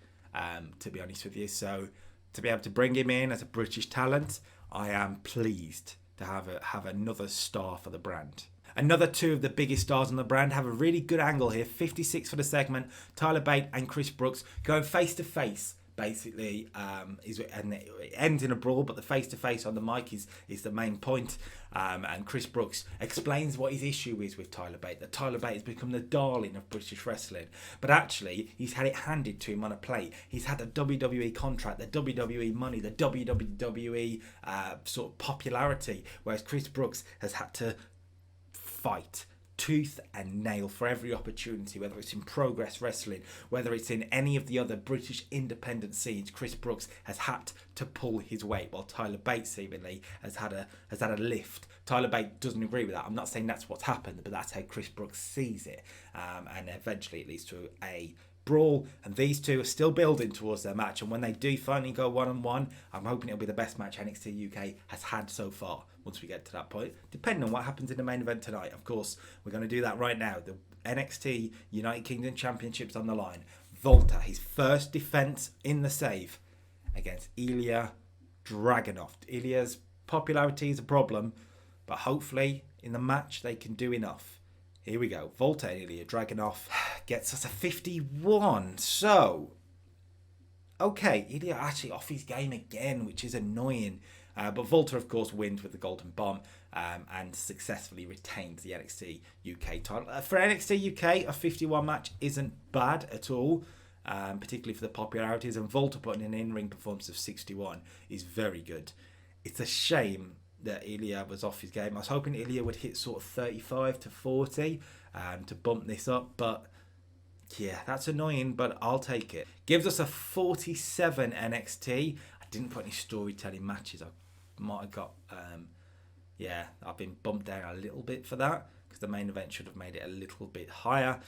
Speaker 1: to be honest with you. So to be able to bring him in as a British talent, I am pleased to have another star for the brand. Another two of the biggest stars on the brand have a really good angle here. 56 for the segment. Tyler Bate and Chris Brooks going face to face. Basically, and it ends in a brawl, but the face-to-face on the mic is the main point. And Chris Brooks explains what his issue is with Tyler Bate, that Tyler Bate has become the darling of British wrestling. But actually, he's had it handed to him on a plate. He's had a WWE contract, the WWE money, the WWE sort of popularity, whereas Chris Brooks has had to fight tooth and nail for every opportunity, whether it's in Progress Wrestling, whether it's in any of the other British independent scenes. Chris Brooks has had to pull his weight, while Tyler Bate seemingly has had a lift. Tyler Bate doesn't agree with that. I'm not saying that's what's happened, but that's how Chris Brooks sees it, and eventually it leads to a brawl, and these two are still building towards their match, and when they do finally go one-on-one, I'm hoping it'll be the best match NXT UK has had so far once we get to that point, depending on what happens in the main event tonight. Of course, we're going to do that right now. The NXT United Kingdom Championship's on the line. Volta, his first defense in the save against Ilja Dragunov. Ilja's popularity is a problem, but hopefully in the match they can do enough. Here we go. Volta and Ilja Dragunov gets us a 51. So, okay, Ilja actually off his game again, which is annoying. But Volta, of course, wins with the Golden Bomb and successfully retains the NXT UK title. For NXT UK, a 51 match isn't bad at all, particularly for the popularities. And Volta putting an in-ring performance of 61 is very good. It's a shame that Ilja was off his game. I was hoping Ilja would hit sort of 35 to 40 to bump this up, but yeah, that's annoying, but I'll take it. Gives us a 47 NXT. I didn't put any storytelling matches. I might have got, I've been bumped down a little bit for that because the main event should have made it a little bit higher.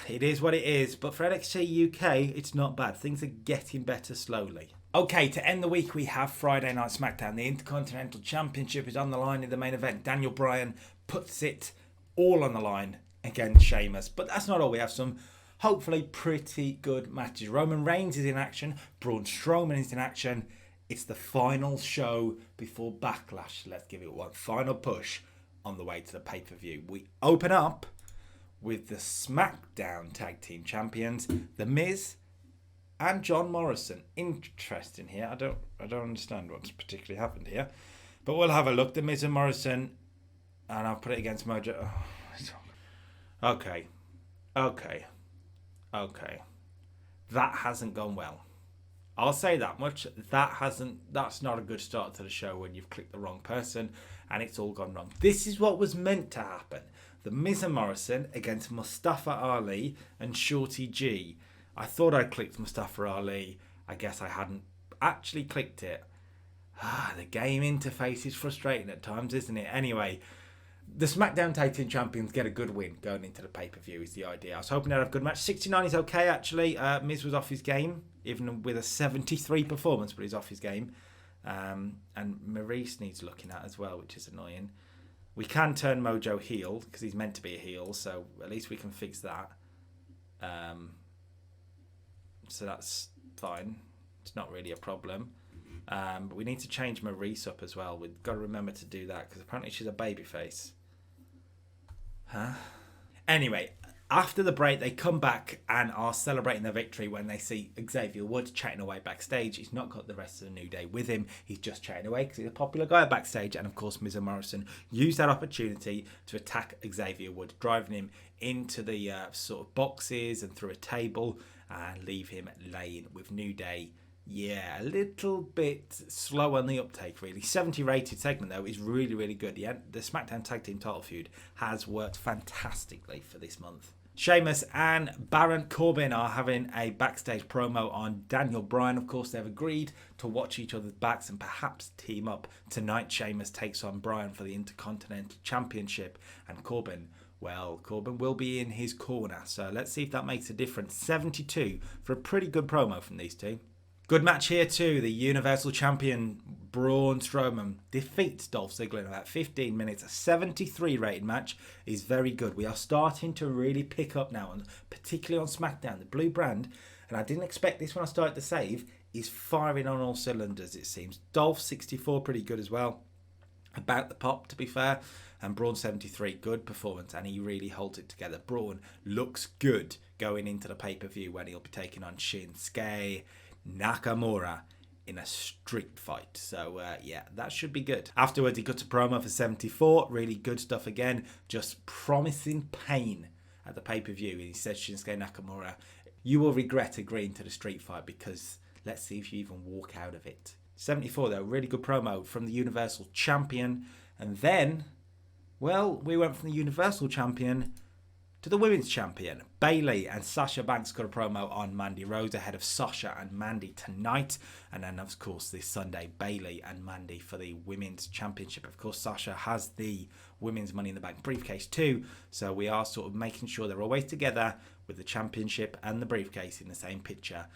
Speaker 1: It is what it is, but for NXT UK, it's not bad. Things are getting better slowly. Okay, to end the week, we have Friday Night Smackdown. The Intercontinental Championship is on the line in the main event. Daniel Bryan puts it all on the line against Sheamus. But that's not all. We have some hopefully pretty good matches. Roman Reigns is in action. Braun Strowman is in action. It's the final show before Backlash. Let's give it one final push on the way to the pay-per-view. We open up with the Smackdown Tag Team Champions, The Miz and John Morrison. Interesting here. I don't understand what's particularly happened here, but we'll have a look. The Miz and Morrison, and I'll put it against Mojo. Okay. That hasn't gone well. I'll say that much. That's not a good start to the show when you've clicked the wrong person and it's all gone wrong. This is what was meant to happen. The Miz and Morrison against Mustafa Ali and Shorty G. I thought I clicked Mustafa Ali. I guess I hadn't actually clicked it. The game interface is frustrating at times, isn't it? Anyway, the SmackDown Tag Team Champions get a good win going into the pay-per-view is the idea. I was hoping they'd have a good match. 69 is okay, actually. Miz was off his game, even with a 73 performance, but he's off his game. And Maurice needs looking at as well, which is annoying. We can turn Mojo heel because he's meant to be a heel, so at least we can fix that. So that's fine. It's not really a problem. But we need to change Maurice up as well. We've got to remember to do that because apparently she's a babyface. Huh? Anyway, after the break, they come back and are celebrating their victory when they see Xavier Woods chatting away backstage. He's not got the rest of the New Day with him. He's just chatting away because he's a popular guy backstage. And of course, Miz and Morrison used that opportunity to attack Xavier Woods, driving him into the sort of boxes and through a table and leave him laying with New Day. Yeah, a little bit slow on the uptake, really. 70 rated segment, though, is really, really good. The Smackdown Tag Team title feud has worked fantastically for this month. Sheamus and Baron Corbin are having a backstage promo on Daniel Bryan. Of course, they've agreed to watch each other's backs and perhaps team up. Tonight, Sheamus takes on Bryan for the Intercontinental Championship. And Corbin will be in his corner. So let's see if that makes a difference. 72 for a pretty good promo from these two. Good match here too. The Universal Champion Braun Strowman defeats Dolph Ziggler in about 15 minutes. A 73 rated match is very good. We are starting to really pick up now, and particularly on SmackDown. The blue brand, and I didn't expect this when I started to save, is firing on all cylinders, it seems. Dolph 64, pretty good as well. About the pop, to be fair. And Braun 73, good performance, and he really holds it together. Braun looks good going into the pay-per-view when he'll be taking on Shinsuke Nakamura in a street fight. So yeah, that should be good. Afterwards, he cuts a promo for 74. Really good stuff again. Just promising pain at the pay-per-view. And he says, Shinsuke Nakamura, you will regret agreeing to the street fight because let's see if you even walk out of it. 74 though, really good promo from the Universal Champion. And then, well, we went from the Universal Champion to the Women's Champion. Bayley and Sasha Banks got a promo on Mandy Rose ahead of Sasha and Mandy tonight. And then, of course, this Sunday, Bayley and Mandy for the Women's Championship. Of course, Sasha has the Women's Money in the Bank briefcase too. So we are sort of making sure they're always together with the championship and the briefcase in the same picture.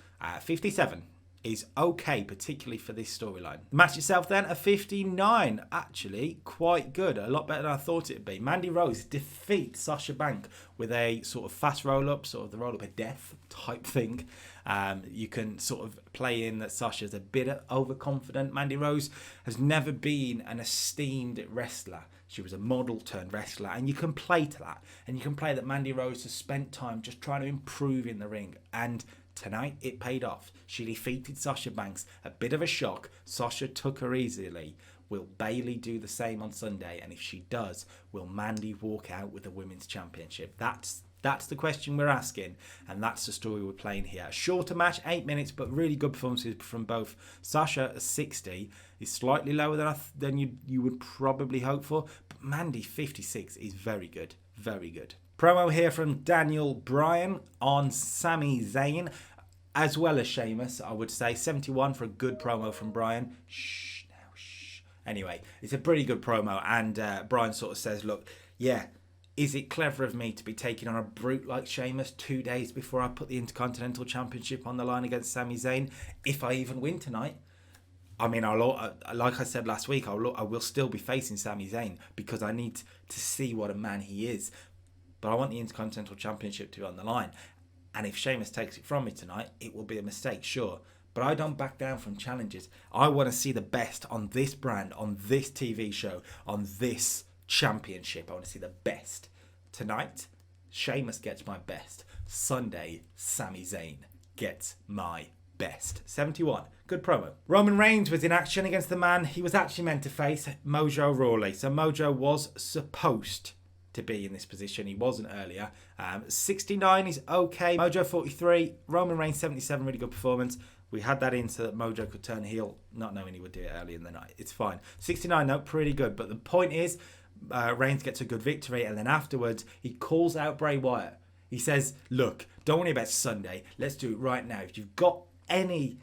Speaker 1: 57 is okay, particularly for this storyline. The match itself then, a 59, actually quite good, a lot better than I thought it'd be. Mandy Rose defeats Sasha Banks with a sort of fast roll-up, sort of the roll-up of death type thing. You can sort of play in that Sasha's a bit overconfident. Mandy Rose has never been an esteemed wrestler. She was a model turned wrestler, and you can play to that. And you can play that Mandy Rose has spent time just trying to improve in the ring, and tonight, it paid off. She defeated Sasha Banks. A bit of a shock. Sasha took her easily. Will Bayley do the same on Sunday? And if she does, will Mandy walk out with the Women's Championship? That's the question we're asking. And that's the story we're playing here. A shorter match, 8 minutes, but really good performances from both. Sasha, 60, is slightly lower than you would probably hope for. But Mandy, 56, is very good. Very good. Promo here from Daniel Bryan on Sami Zayn, as well as Sheamus, I would say. 71 for a good promo from Bryan. Shh. Anyway, it's a pretty good promo, and Bryan sort of says, look, yeah, is it clever of me to be taking on a brute like Sheamus 2 days before I put the Intercontinental Championship on the line against Sami Zayn, if I even win tonight? I mean, like I said last week, I will still be facing Sami Zayn because I need to see what a man he is. But I want the Intercontinental Championship to be on the line. And if Sheamus takes it from me tonight, it will be a mistake, sure. But I don't back down from challenges. I want to see the best on this brand, on this TV show, on this championship. I want to see the best. Tonight, Sheamus gets my best. Sunday, Sami Zayn gets my best. 71. Good promo. Roman Reigns was in action against the man he was actually meant to face, Mojo Rawley. So Mojo was supposed to be in this position. He wasn't earlier. 69 is okay. Mojo 43, Roman Reigns 77, really good performance. We had that in so that Mojo could turn heel, not knowing he would do it early in the night. It's fine. 69, no, pretty good. But the point is, Reigns gets a good victory, and then afterwards, he calls out Bray Wyatt. He says, look, don't worry about Sunday. Let's do it right now. If you've got any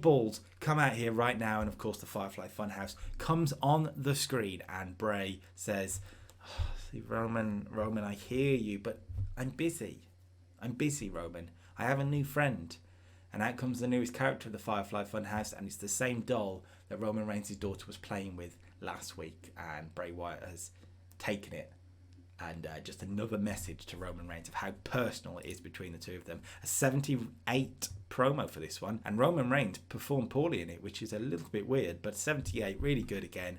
Speaker 1: balls, come out here right now. And of course, the Firefly Funhouse comes on the screen, and Bray says, Roman, I hear you, but I'm busy. Roman. I have a new friend. And out comes the newest character of the Firefly Funhouse, and it's the same doll that Roman Reigns' daughter was playing with last week, and Bray Wyatt has taken it. And just another message to Roman Reigns of how personal it is between the two of them. A 78 promo for this one. And Roman Reigns performed poorly in it, which is a little bit weird. But 78, really good again.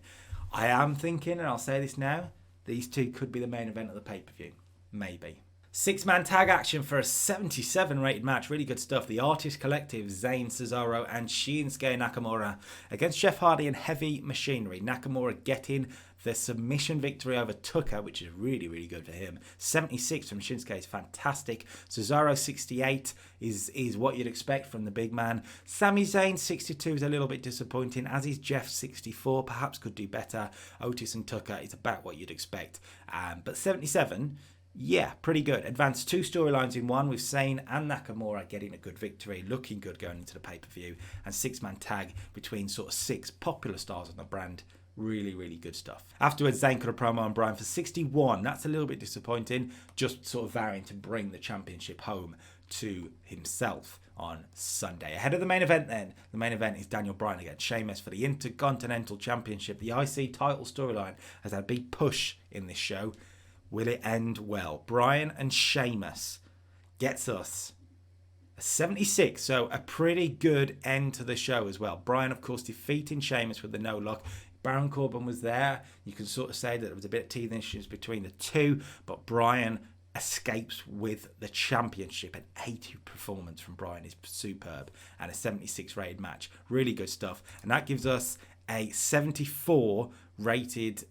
Speaker 1: I am thinking, and I'll say this now, these two could be the main event of the pay-per-view. Maybe. 6-man tag action for a 77 rated match. Really good stuff. The Artist Collective, Zayn, Cesaro and Shinsuke Nakamura against Jeff Hardy and Heavy Machinery. Nakamura getting the submission victory over Tucker, which is really, really good for him. 76 from Shinsuke is fantastic. Cesaro 68 is what you'd expect from the big man. Sami Zayn 62 is a little bit disappointing, as is Jeff 64. Perhaps could do better. Otis and Tucker is about what you'd expect. But 77... yeah, pretty good. Advanced 2 storylines in one with Zayn and Nakamura getting a good victory, looking good going into the pay-per-view, and 6-man tag between sort of 6 popular stars on the brand. Really, really good stuff. Afterwards, Zayn cut a promo on Bryan for 61. That's a little bit disappointing, just sort of vowing to bring the championship home to himself on Sunday. Ahead of the main event then, the main event is Daniel Bryan against Sheamus for the Intercontinental Championship. The IC title storyline has had a big push in this show. Will it end well? Bryan and Sheamus gets us a 76, so a pretty good end to the show as well. Bryan, of course, defeating Sheamus with the no-lock. Baron Corbin was there. You can sort of say that there was a bit of teething issues between the two, but Bryan escapes with the championship. An 80 performance from Bryan is superb, and a 76 rated match. Really good stuff. And that gives us a 74 rated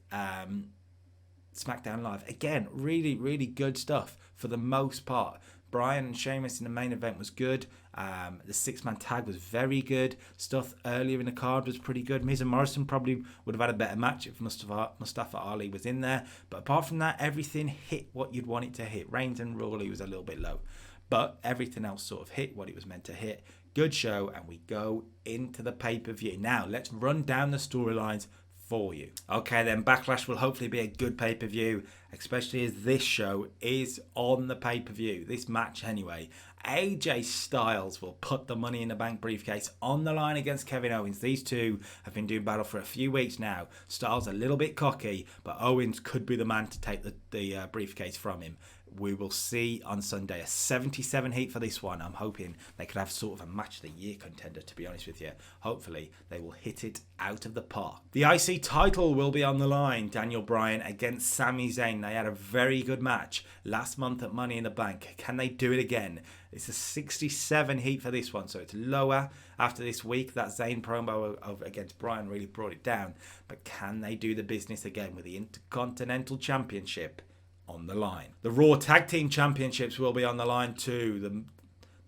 Speaker 1: Smackdown Live. Again, really, really good stuff for the most part. Bryan and Sheamus in the main event was good. The 6-man tag was very good. Stuff earlier in the card was pretty good. Miz and Morrison probably would have had a better match if Mustafa Ali was in there. But apart from that, everything hit what you'd want it to hit. Reigns and Rawley was a little bit low. But everything else sort of hit what it was meant to hit. Good show, and we go into the pay-per-view. Now, let's run down the storylines for you. Okay then, Backlash will hopefully be a good pay-per-view, especially as this show is on the pay-per-view, this match anyway. AJ Styles will put the Money in the Bank briefcase on the line against Kevin Owens. These two have been doing battle for a few weeks now. Styles a little bit cocky, but Owens could be the man to take the briefcase from him. We will see on Sunday a 77 heat for this one. I'm hoping they could have sort of a match of the year contender, to be honest with you. Hopefully they will hit it out of the park. The IC title will be on the line. Daniel Bryan against Sami Zayn. They had a very good match last month at Money in the Bank. Can they do it again? It's a 67 heat for this one, so it's lower after this week. That Zayn promo against Bryan really brought it down. But can they do the business again with the Intercontinental Championship on the line? The Raw Tag Team Championships will be on the line too.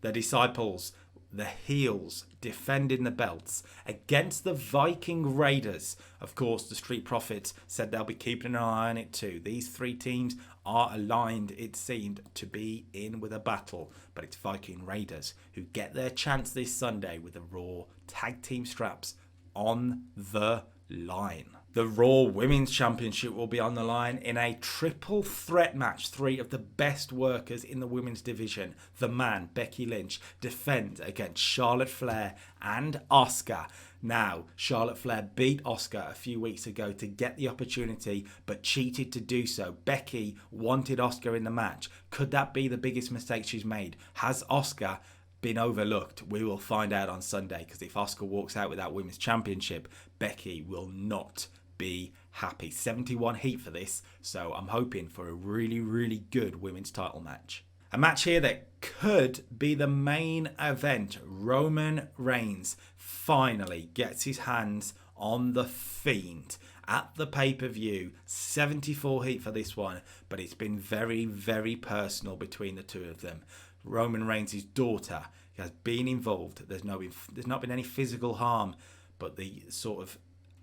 Speaker 1: The Disciples, the heels, defending the belts against the Viking Raiders. Of course, the Street Profits said they'll be keeping an eye on it too. These 3 teams are aligned, it seemed, to be in with a battle. But it's Viking Raiders who get their chance this Sunday with the Raw Tag Team straps on the line. The Raw Women's Championship will be on the line in a triple threat match. 3 of the best workers in the women's division, the Man, Becky Lynch, defend against Charlotte Flair and Asuka. Now, Charlotte Flair beat Asuka a few weeks ago to get the opportunity, but cheated to do so. Becky wanted Asuka in the match. Could that be the biggest mistake she's made? Has Asuka been overlooked? We will find out on Sunday, because if Asuka walks out with that women's championship, Becky will not be happy. 71 heat for this, so I'm hoping for a really, really good women's title match. A match here that could be the main event. Roman Reigns finally gets his hands on the Fiend at the pay-per-view. 74 heat for this one, but it's been very, very personal between the two of them. Roman Reigns' daughter has been involved. There's not been any physical harm, but the sort of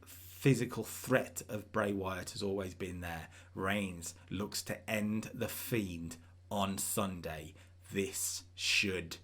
Speaker 1: physical threat of Bray Wyatt has always been there. Reigns looks to end the Fiend on Sunday. This should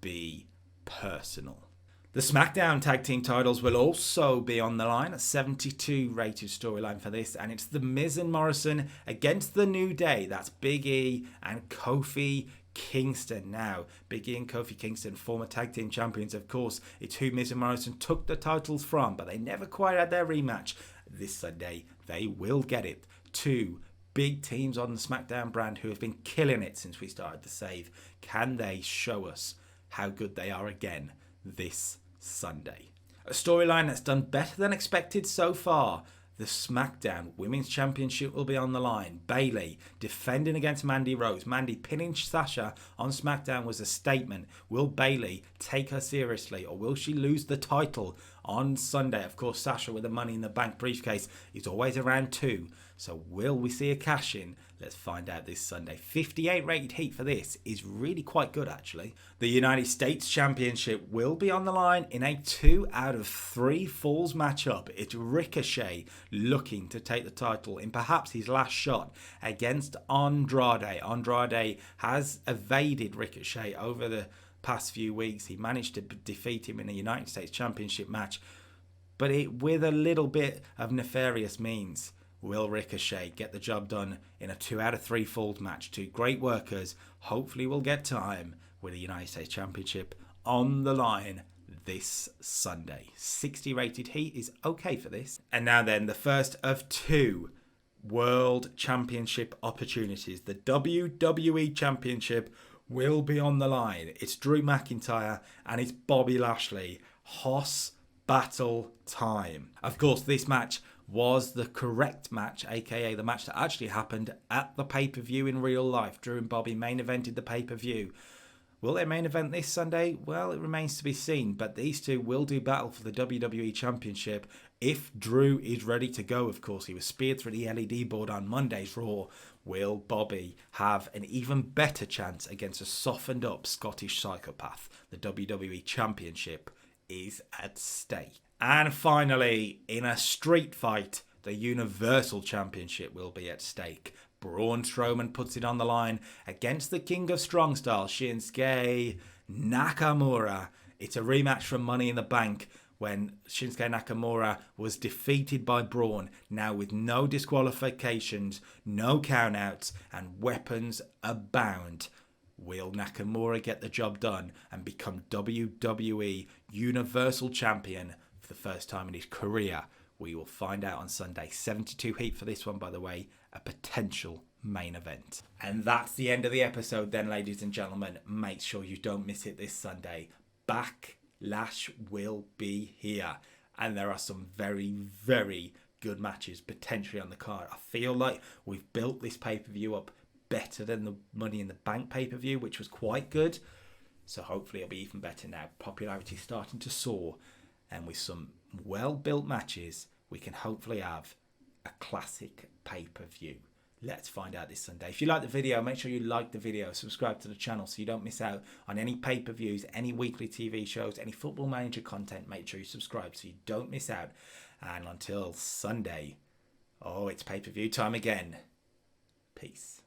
Speaker 1: be personal. The Smackdown Tag Team titles will also be on the line. A 72 rated storyline for this, and it's The Miz and Morrison against The New Day. That's Big E and Kofi Kingston now. Big E and Kofi Kingston, former tag team champions, of course. It's who Miz and Morrison took the titles from, but they never quite had their rematch. This Sunday, they will get it. Two big teams on the Smackdown brand who have been killing it since we started the save. Can they show us how good they are again this Sunday? A storyline that's done better than expected so far. The SmackDown Women's Championship will be on the line. Bayley defending against Mandy Rose. Mandy pinning Sasha on SmackDown was a statement. Will Bayley take her seriously, or will she lose the title on Sunday? Of course, Sasha with the Money in the Bank briefcase is always around 2. So will we see a cash in? Let's find out this Sunday. 58 rated heat for this is really quite good, actually. The United States Championship will be on the line in a 2 out of 3 falls matchup. It's Ricochet looking to take the title in perhaps his last shot against Andrade. Andrade has evaded Ricochet over the past few weeks. He managed to defeat him in a United States Championship match, but with a little bit of nefarious means. Will Ricochet get the job done in a 2 out of 3 falls match? 2 great workers. Hopefully we'll get time with the United States Championship on the line this Sunday. 60 rated heat is okay for this. And now then, the first of 2 World Championship opportunities. The WWE Championship will be on the line. It's Drew McIntyre and it's Bobby Lashley. Hoss battle time. Of course, this match was the correct match, aka the match that actually happened at the pay-per-view in real life. Drew and Bobby main evented the pay-per-view. Will they main event this Sunday? Well, it remains to be seen, but these two will do battle for the WWE Championship if Drew is ready to go, of course. He was speared through the LED board on Monday's Raw. Will Bobby have an even better chance against a softened up Scottish psychopath? The WWE Championship is at stake. And finally, in a street fight, the Universal Championship will be at stake. Braun Strowman puts it on the line against the King of Strong Style, Shinsuke Nakamura. It's a rematch from Money in the Bank when Shinsuke Nakamura was defeated by Braun, now with no disqualifications, no countouts, and weapons abound. Will Nakamura get the job done and become WWE Universal Champion for the first time in his career? We will find out on Sunday. 72 heat for this one, by the way, a potential main event. And that's the end of the episode then, ladies and gentlemen. Make sure you don't miss it this Sunday. Backlash will be here. And there are some very, very good matches potentially on the card. I feel like we've built this pay-per-view up better than the Money in the Bank pay-per-view, which was quite good. So hopefully it'll be even better now. Popularity starting to soar. And with some well-built matches, we can hopefully have a classic pay-per-view. Let's find out this Sunday. If you like the video, make sure you like the video. Subscribe to the channel so you don't miss out on any pay-per-views, any weekly TV shows, any Football Manager content. Make sure you subscribe so you don't miss out. And until Sunday, it's pay-per-view time again. Peace.